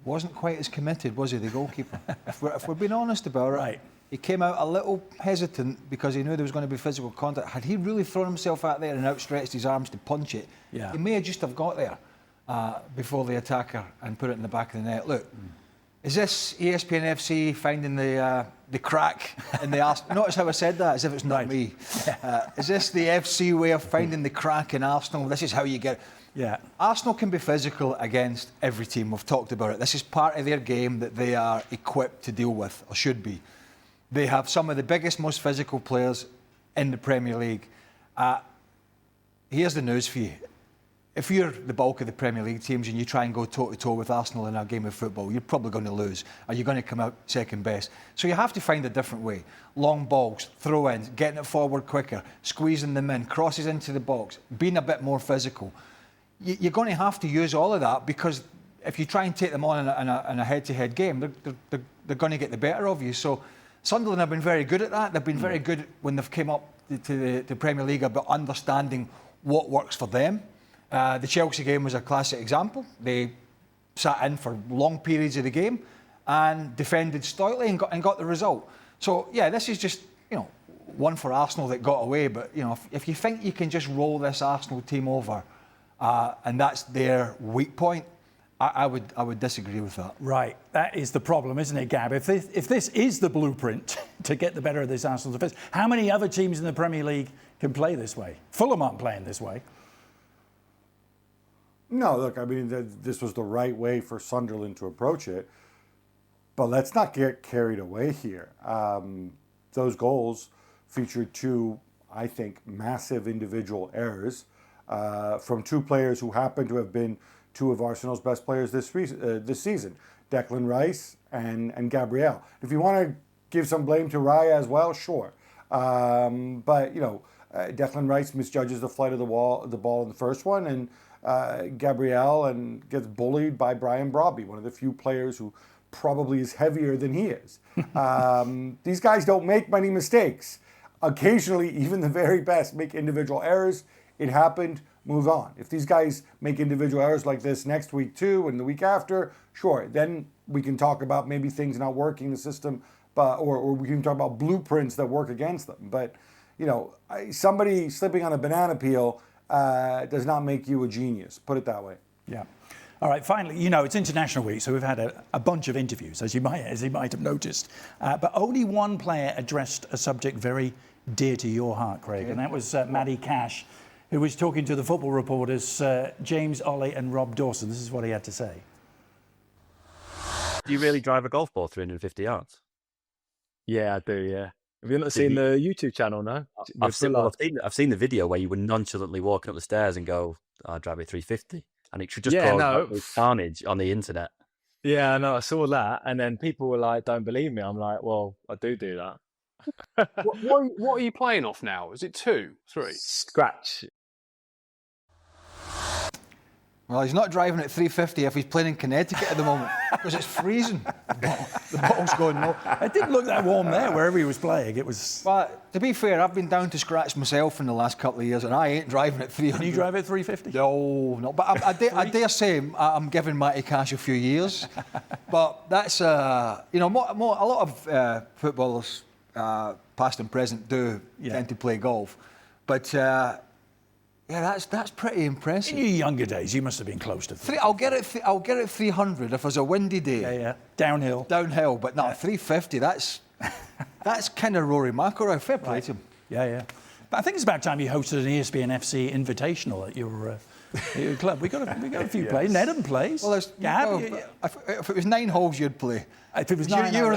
wasn't quite as committed, was he, the goalkeeper? if we're being honest about it, Right. He came out a little hesitant because he knew there was going to be physical contact. Had he really thrown himself out there and outstretched his arms to punch it, he may have just have got there before the attacker and put it in the back of the net. Look, is this ESPN FC finding the crack in the Arsenal? Notice how I said that, as if it's not me. Is this the FC way of finding the crack in Arsenal? This is how you get... Yeah. Arsenal can be physical against every team. We've talked about it. This is part of their game that they are equipped to deal with, or should be. They have some of the biggest, most physical players in the Premier League. Here's the news for you. if you're the bulk of the Premier League teams and you try and go toe-to-toe with Arsenal in a game of football, you're probably going to lose, or you're going to come out second best. So you have to find a different way. Long balls, throw-ins, getting it forward quicker, squeezing them in, crosses into the box, being a bit more physical. You're going to have to use all of that, because if you try and take them on in a head-to-head game, they're going to get the better of you. So Sunderland have been very good at that. They've been very good when they've come up to the Premier League about understanding what works for them. The Chelsea game was a classic example. They sat in for long periods of the game and defended stoutly and got the result. So, yeah, this is just, one for Arsenal that got away. But, if you think you can just roll this Arsenal team over and that's their weak point, I would disagree with that. Right, that is the problem, isn't it, Gab? If this is the blueprint to get the better of this Arsenal defence, how many other teams in the Premier League can play this way? Fulham aren't playing this way. No, look, I mean, this was the right way for Sunderland to approach it. But let's not get carried away here. Those goals featured two, I think, massive individual errors from two players who happen to have been two of Arsenal's best players this season, Declan Rice and Gabriel. If you want to give some blame to Raya as well, sure. But, Declan Rice misjudges the flight of the ball in the first one, and Gabriel gets bullied by Brian Brobby, one of the few players who probably is heavier than he is. These guys don't make many mistakes. Occasionally, even the very best make individual errors. It happened, move on. If these guys make individual errors like this next week too and the week after, sure, then we can talk about maybe things not working in the system, or we can talk about blueprints that work against them. But, somebody slipping on a banana peel does not make you a genius, put it that way. Yeah. All right, finally, it's International Week, so we've had a bunch of interviews, as you might have noticed. But only one player addressed a subject very dear to your heart, Craig, and that was Matty Cash, who was talking to the football reporters, James Ollie and Rob Dawson. This is what he had to say. Do you really drive a golf ball 350 yards? Yeah, I do, yeah. Have you not seen the YouTube channel, no? I've seen the video where you were nonchalantly walking up the stairs and go, I'll drive it 350. And it should just cause carnage on the internet. Yeah, no, I saw that. And then people were like, don't believe me. I'm like, well, I do that. What are you playing off now? Is it 2, 3? Scratch. Well, he's not driving at 350 if he's playing in Connecticut at the moment, because it's freezing. The ball's going low. It didn't look that warm there, wherever he was playing. It was. But to be fair, I've been down to scratch myself in the last couple of years, and I ain't driving at 300. Can you drive at 350? No. But I dare say I'm giving Matty Cash a few years. But that's a lot of footballers, past and present, do tend to play golf. But. Yeah, that's pretty impressive. In your younger days, you must have been close to 300. I'll get it 300 if it's a windy day. Yeah. Downhill, but no, 350. That's kind of Rory McIlroy. Fair play to him. Yeah. But I think it's about time you hosted an ESPN FC Invitational at your club. We got a few plays. Nedham plays. Well, if it was 9 holes, you'd play. If it was 9, you were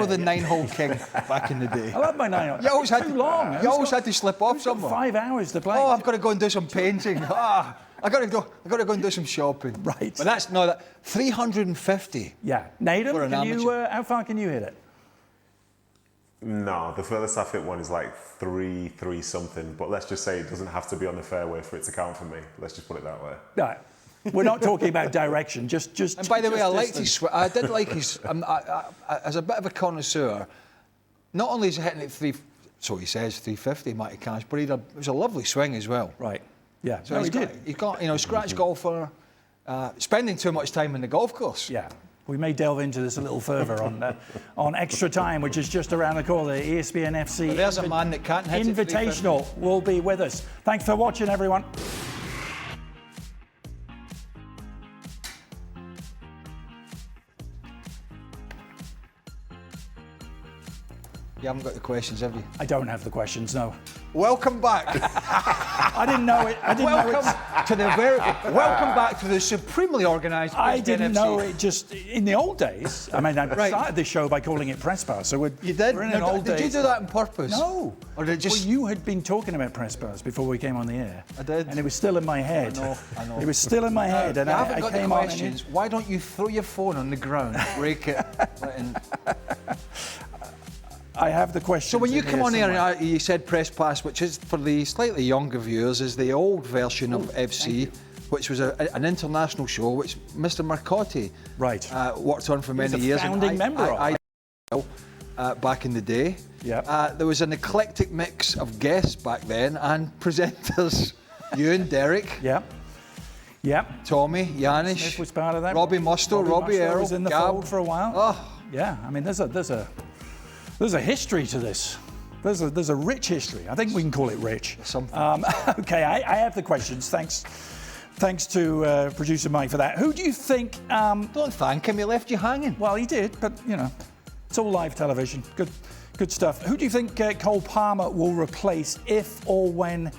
the 9-hole king back in the day. I love my 9 holes. You always had too long. You always had to slip off somewhere. 5 hours to play. Oh, I've got to go and do some painting. I got to go and do some shopping. Right. But that's 350. Yeah. Nedham, how far can you hit it? No, the furthest I've hit one is like 3 something. But let's just say it doesn't have to be on the fairway for it to count for me. Let's just put it that way. No. We're not talking about direction, just. And by the way, I did like his. As a bit of a connoisseur, not only is he hitting it so he says 350, Matty Cash, but it was a lovely swing as well. Right. Yeah. So he got scratch golfer, spending too much time in the golf course. Yeah. We may delve into this a little further on Extra Time, which is just around the corner. The ESPN FC. But there's a man that can't hit Invitational will be with us. Thanks for watching, everyone. You haven't got the questions, have you? I don't have the questions, no. Welcome back. I didn't know it. Welcome back to the supremely organised. I didn't know it. Just in the old days. I mean, I started this show by calling it Press Pass. So you did. We're in an old did days. You do that on purpose? No. Or did it just? Well, you had been talking about Press Pass before we came on the air. I did. And it was still in my head. I know. It was still in my head. And I I haven't got came the on. questions. Why don't you throw your phone on the ground, break it? I have the question. So when you come on here and you said Press Pass, which is for the slightly younger viewers, is the old version of FC, which was an international show which Mr. Marcotti worked on for many years. Founding member of back in the day. Yeah. There was an eclectic mix of guests back then and presenters. You and Derek. Yeah. Yeah. Tommy, Yanis. Smith was part of that. Robbie Musto, Robbie Earl, was in the Gab. fold for a while. Oh. Yeah. I mean, there's a history to this. There's a rich history. I think we can call it rich. Okay, I have the questions. Thanks to producer Mike for that. Who do you think? Don't thank him. He left you hanging. Well, he did, but you know, it's all live television. Good stuff. Who do you think Cole Palmer will replace if or when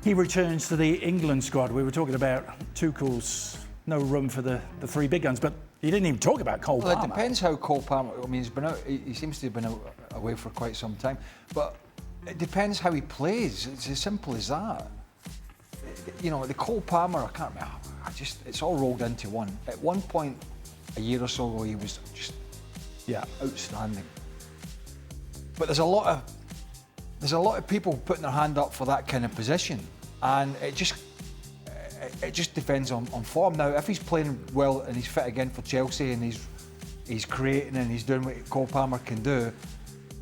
he returns to the England squad? We were talking about Tuchel's no room for the three big guns, but he didn't even talk about Cole Palmer. It depends how Cole Palmer. I mean, he's been out. He seems to have been away for quite some time, but it depends how he plays. It's as simple as that. You know, the Cole Palmer. I can't remember. It's all rolled into one. At one point, a year or so ago, he was just outstanding. But there's a lot of people putting their hand up for that kind of position, and it just depends on form. Now, if he's playing well and he's fit again for Chelsea and he's creating and he's doing what Cole Palmer can do,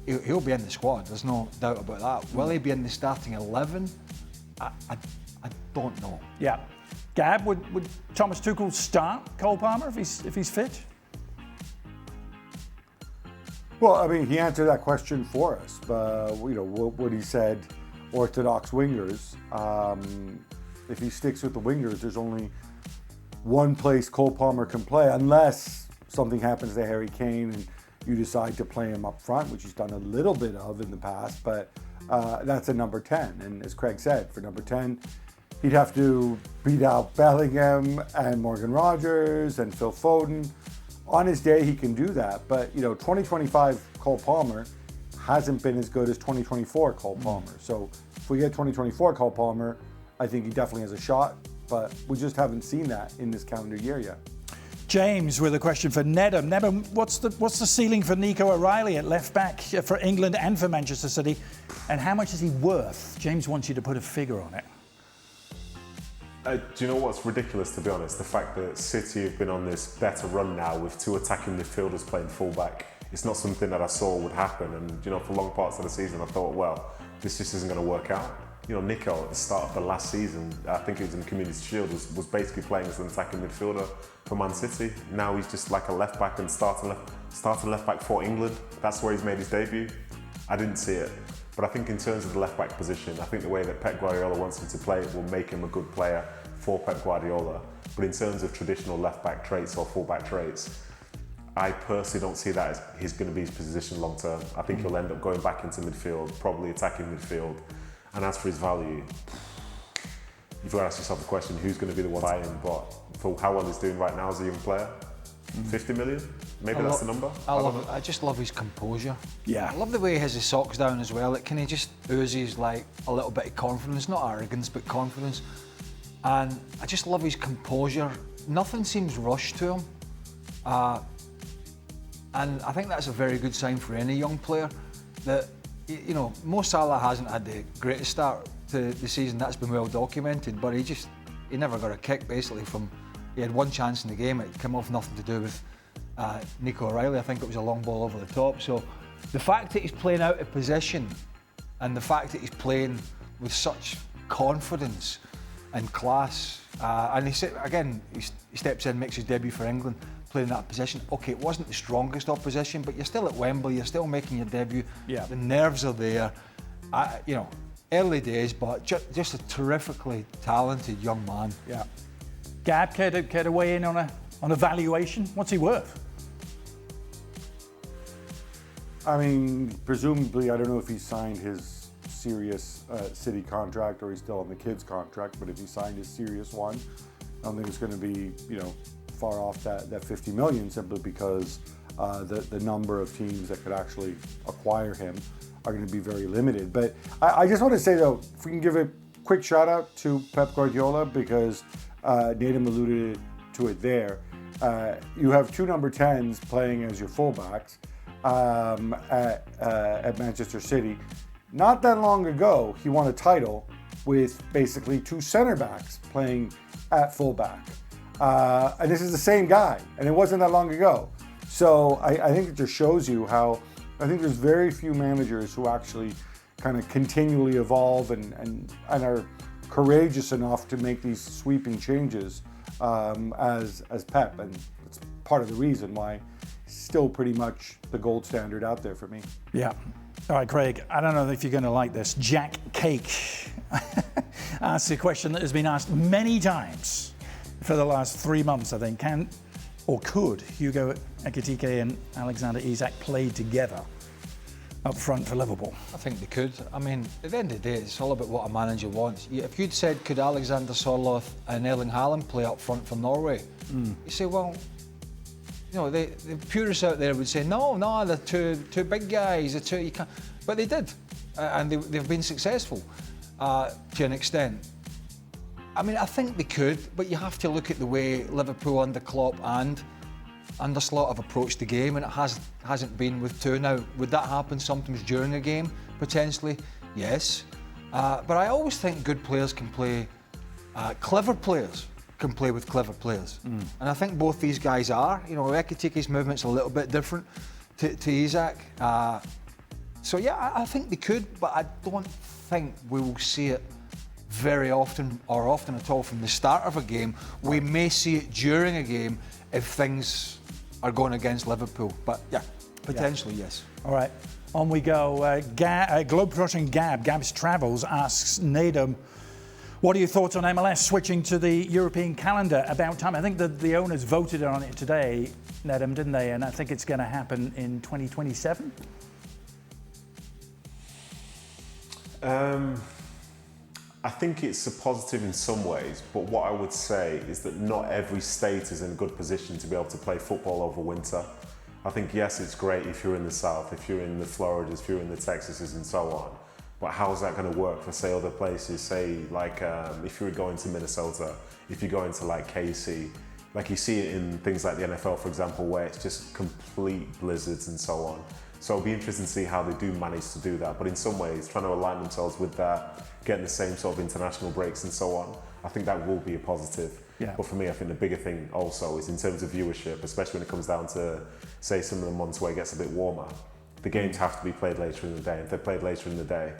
he'll be in the squad. There's no doubt about that. Will he be in the starting 11? I don't know. Yeah. Gab, would Thomas Tuchel start Cole Palmer if he's fit? Well, I mean, he answered that question for us. You know, what he said, orthodox wingers. If he sticks with the wingers, there's only one place Cole Palmer can play, unless something happens to Harry Kane and you decide to play him up front, which he's done a little bit of in the past, but that's a number 10. And as Craig said, for number 10, he'd have to beat out Bellingham and Morgan Rogers and Phil Foden. On his day, he can do that, but you know, 2025 Cole Palmer hasn't been as good as 2024 Cole Palmer. So if we get 2024 Cole Palmer, I think he definitely has a shot, but we just haven't seen that in this calendar year yet. James with a question for Nedham. Nedham, what's the ceiling for Nico O'Reilly at left back for England and for Manchester City, and how much is he worth? James wants you to put a figure on it. Do you know what's ridiculous, to be honest? The fact that City have been on this better run now with two attacking midfielders playing fullback. It's not something that I saw would happen, and you know, for long parts of the season I thought, well, this just isn't going to work out. You know, Nico at the start of the last season, I think it was in the Community Shield, was basically playing as an attacking midfielder for Man City. Now he's just like a left back and starting left back for England. That's where he's made his debut. I didn't see it. But I think in terms of the left back position, I think the way that Pep Guardiola wants him to play will make him a good player for Pep Guardiola. But in terms of traditional left back traits or full back traits, I personally don't see that as he's going to be his position long term. I think he'll end up going back into midfield, probably attacking midfield. And as for his value, you've got to ask yourself the question, who's going to be the one buying? But for how well he's doing right now as a young player, 50 million? Maybe that's the number? I just love his composure. Yeah. I love the way he has his socks down as well. It kind of just oozes like a little bit of confidence, not arrogance, but confidence. And I just love his composure. Nothing seems rushed to him. And I think that's a very good sign for any young player. That, you know, Mo Salah hasn't had the greatest start to the season. That's been well documented, but he never got a kick basically from. He had one chance in the game. It came off nothing to do with Nico O'Reilly. I think it was a long ball over the top. So the fact that he's playing out of position and the fact that he's playing with such confidence and class, and he steps in, makes his debut for England, playing that position. Okay, it wasn't the strongest opposition, but you're still at Wembley, you're still making your debut. Yeah. The nerves are there. You know, early days, but just a terrifically talented young man. Yeah. Gab, care to weigh in on a valuation? What's he worth? I mean, presumably, I don't know if he signed his serious City contract or he's still on the kids contract, but if he signed his serious one, I don't think it's going to be, far off that 50 million, simply because the number of teams that could actually acquire him are going to be very limited. But I just want to say, though, if we can give a quick shout out to Pep Guardiola, because Nadim alluded to it there. You have two number 10s playing as your fullbacks at Manchester City. Not that long ago, he won a title with basically two center backs playing at fullback. And this is the same guy, and it wasn't that long ago. So I think it just shows you how I think there's very few managers who actually kind of continually evolve and are courageous enough to make these sweeping changes as Pep. And it's part of the reason why he's still pretty much the gold standard out there for me. Yeah. All right, Craig, I don't know if you're going to like this. Jack Cake asks a question that has been asked many times for the last 3 months, I think. Could Hugo Ekitike and Alexander Isak play together up front for Liverpool? I think they could. I mean, at the end of the day, it's all about what a manager wants. If you'd said, could Alexander Sørloth and Erling Haaland play up front for Norway? You say, well, the purists out there would say, no, they're two big guys. You can't. But they did, and they've been successful to an extent. I mean, I think they could, but you have to look at the way Liverpool under Klopp and under Slot have approached the game, and it hasn't been with two. Now, would that happen sometimes during a game? Potentially, yes. But I always think good players can play, clever players can play with clever players. And I think both these guys are. Ekitike's movement's a little bit different to Isak. So yeah, I think they could, but I don't think we will see it very often or often at all from the start of a game. We may see it during a game if things are going against Liverpool. But yeah, potentially, yes. All right, on we go. Globetrotting Gab's Travels asks Nadim, what are your thoughts on MLS switching to the European calendar? About time. I think that the owners voted on it today, Nadim, didn't they? And I think it's going to happen in 2027. I think it's a positive in some ways, but what I would say is that not every state is in a good position to be able to play football over winter. I think, yes, it's great if you're in the South, if you're in the Floridas, if you're in the Texases and so on, but how is that going to work for, say, other places, say, like if you're going to Minnesota, if you're going to, like, KC, like you see it in things like the NFL, for example, where it's just complete blizzards and so on. So it'll be interesting to see how they do manage to do that. But in some ways, trying to align themselves with that, getting the same sort of international breaks and so on, I think that will be a positive. Yeah. But for me, I think the bigger thing also is in terms of viewership, especially when it comes down to, say, some of the months where it gets a bit warmer, the games have to be played later in the day. If they're played later in the day,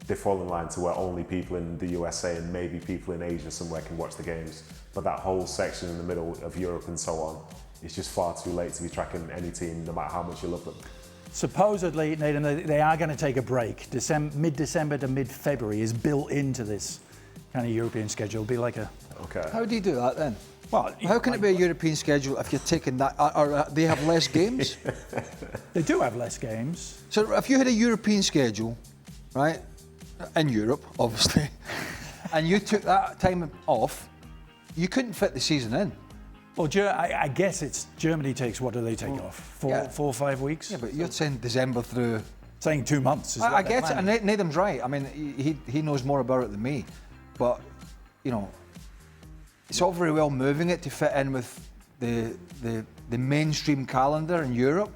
they fall in line to where only people in the USA and maybe people in Asia somewhere can watch the games. But that whole section in the middle of Europe and so on, it's just far too late to be tracking any team, no matter how much you love them. Supposedly, Nathan, they are going to take a break. Mid-December to mid-February is built into this kind of European schedule. It'll be like a... Okay. How do you do that then? Well, how can it be a European schedule if you're taking that, or they have less games? They do have less games. So if you had a European schedule, right, in Europe, obviously, and you took that time off, you couldn't fit the season in. Well, I guess it's Germany takes, what do they take off? 4 or 5 weeks? Yeah, but you're saying December through... Saying 2 months. Is I get it, and Nathan's right. I mean, he knows more about it than me. But, it's all very well moving it to fit in with the mainstream calendar in Europe.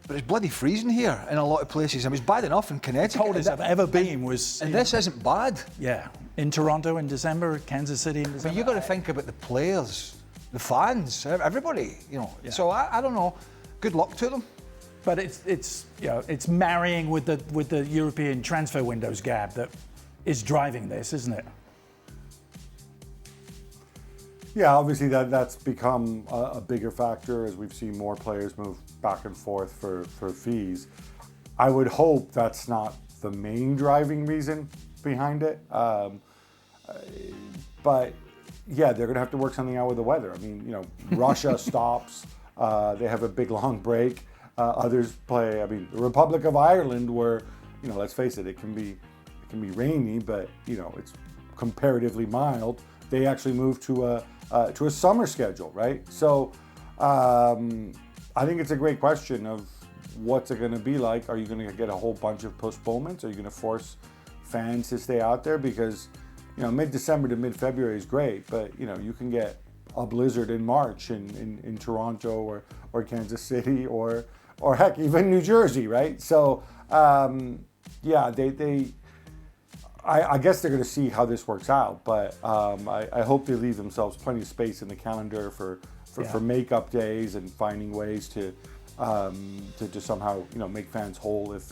But it's bloody freezing here in a lot of places. I mean, it's bad enough in Connecticut. Coldest I've ever been was... And this isn't bad. Yeah. In Toronto in December, Kansas City in December. But you've got to think about the players, the fans, everybody, Yeah. So I don't know. Good luck to them. But it's marrying with the European transfer windows gap that is driving this, isn't it? Yeah, obviously that's become a bigger factor as we've seen more players move back and forth for fees. I would hope that's not the main driving reason behind it. But yeah, they're going to have to work something out with the weather. I mean, Russia stops. They have a big long break. Others play. I mean, the Republic of Ireland, where let's face it, it can be rainy, but it's comparatively mild. They actually moved to a summer schedule, right? So I think it's a great question of what's it going to be like. Are you going to get a whole bunch of postponements? Are you going to force fans to stay out there? Because mid-December to mid-February is great, but you can get a blizzard in March in Toronto or Kansas City or heck, even New Jersey, right? So yeah, I guess they're going to see how this works out, but I hope they leave themselves plenty of space in the calendar for makeup days and finding ways to somehow make fans whole if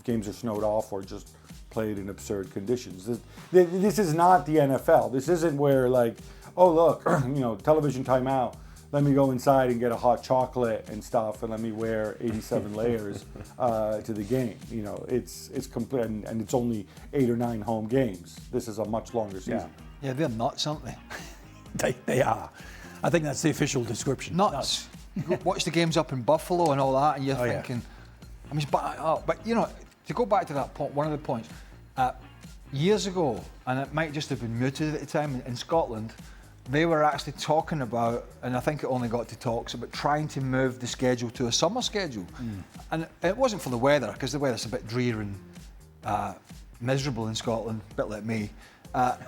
games are snowed off or just played in absurd conditions. This is not the NFL. This isn't where oh look, television timeout. Let me go inside and get a hot chocolate and stuff, and let me wear 87 layers to the game. It's complete, and it's only 8 or 9 home games. This is a much longer season. Yeah, they're nuts, aren't they? They are. I think that's the official description. Nuts. You watch the games up in Buffalo and all that, and you're thinking, I mean, but to go back to that point, one of the points, years ago, and it might just have been muted at the time in Scotland, they were actually talking about, and I think it only got to talks about trying to move the schedule to a summer schedule. And it wasn't for the weather, because the weather's a bit drear and miserable in Scotland, a bit like me. But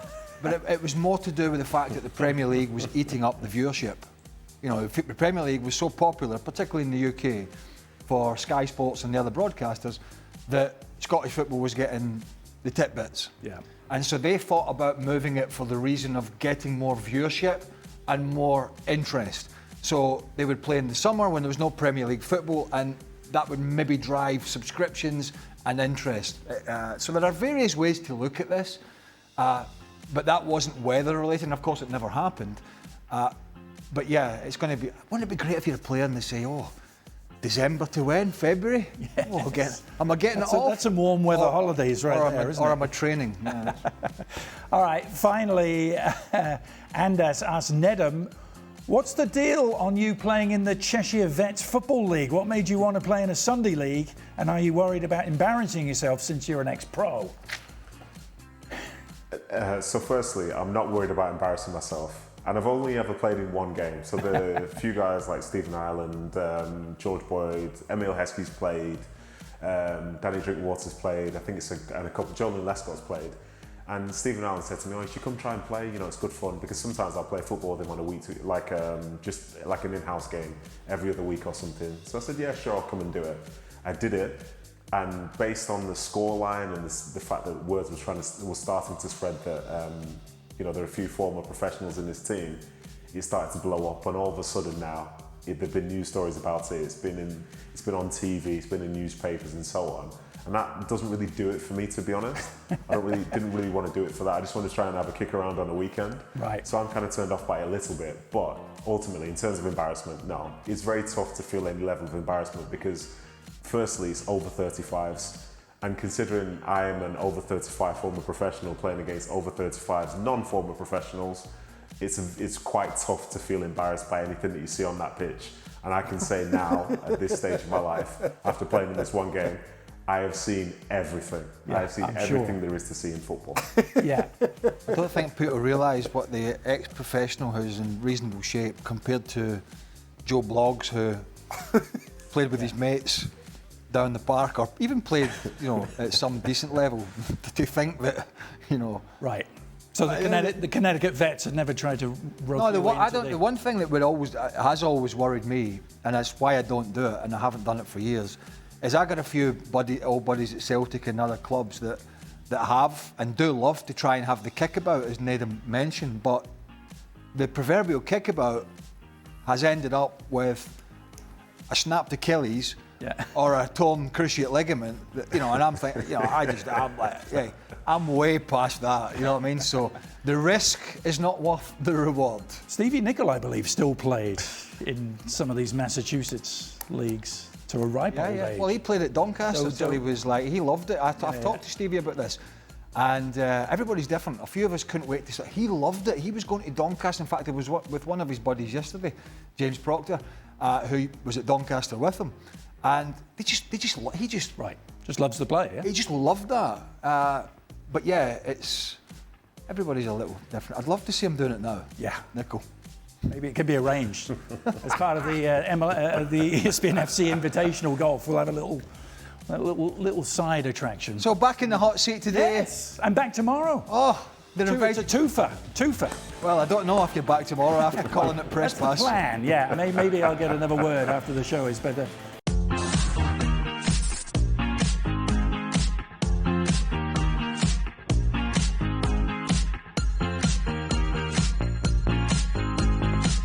it was more to do with the fact that the Premier League was eating up the viewership. The Premier League was so popular, particularly in the UK, for Sky Sports and the other broadcasters, that Scottish football was getting the tidbits. Yeah. And so they thought about moving it for the reason of getting more viewership and more interest. So they would play in the summer when there was no Premier League football, and that would maybe drive subscriptions and interest. So there are various ways to look at this, but that wasn't weather related, and of course it never happened. But yeah, it's going to be. Wouldn't it be great if you're a player and they say, "Oh, December to when? February? Yes. Oh, am I getting it off? That's some warm weather holidays right there, isn't it? Or am I training? Yeah. All right, finally, Andas asks Nedum, what's the deal on you playing in the Cheshire Vets Football League? What made you want to play in a Sunday league? And are you worried about embarrassing yourself since you're an ex-pro? So firstly, I'm not worried about embarrassing myself. And I've only ever played in one game. So the few guys like Stephen Ireland, George Boyd, Emil Heskey's played, Danny Drinkwater's played, I think and a couple, Jolan Lescott's played. And Stephen Ireland said to me, you should come try and play, it's good fun, because sometimes I'll play football with him on a week, just like an in-house game every other week or something. So I said, yeah, sure, I'll come and do it. I did it, and based on the scoreline and the fact that word was starting to spread that there are a few former professionals in this team, it started to blow up, and all of a sudden now there've been news stories about it. It's been on TV, it's been in newspapers and so on, and that doesn't really do it for me, to be honest. I didn't really want to do it for that. I just wanted to try and have a kick around on the weekend. Right. So I'm kind of turned off by it a little bit, but ultimately, in terms of embarrassment, no, it's very tough to feel any level of embarrassment because, firstly, it's over 35s. And considering I am an over 35 former professional playing against over 35s non-former professionals, it's quite tough to feel embarrassed by anything that you see on that pitch. And I can say now, at this stage of my life, after playing in this one game, I have seen everything. Yeah, I have seen everything there is to see in football. Yeah. I don't think people realise what the ex-professional who's in reasonable shape compared to Joe Bloggs, who played with his mates down the park, or even played, at some decent level, to think that, Right. So the Connecticut Vets had never tried to rope the one thing that has always worried me, and that's why I don't do it, and I haven't done it for years, is I got a few old buddies at Celtic and other clubs that have and do love to try and have the kickabout, as Nedum mentioned, but the proverbial kickabout has ended up with a snapped Achilles. Yeah. Or a torn cruciate ligament, and I'm thinking, I'm way past that, you know what I mean? So the risk is not worth the reward. Stevie Nicol, I believe, still played in some of these Massachusetts leagues to a ripe old age. Well, he played at Doncaster until he was he loved it. I've talked to Stevie about this. And everybody's different. A few of us couldn't wait to see. He loved it. He was going to Doncaster. In fact, I was with one of his buddies yesterday, James Proctor, who was at Doncaster with him. And he just loves the play. Yeah? He just loved that. But yeah, everybody's a little different. I'd love to see him doing it now. Yeah, Nickel. Maybe it could be arranged as part of the ESPN FC Invitational Golf. We'll have a little side attraction. So back in the hot seat today. Yes, and back tomorrow. Oh, it's a twofer. Well, I don't know if you're back tomorrow after calling it press pass. That's the plan. Yeah, maybe I'll get another word after the show is better.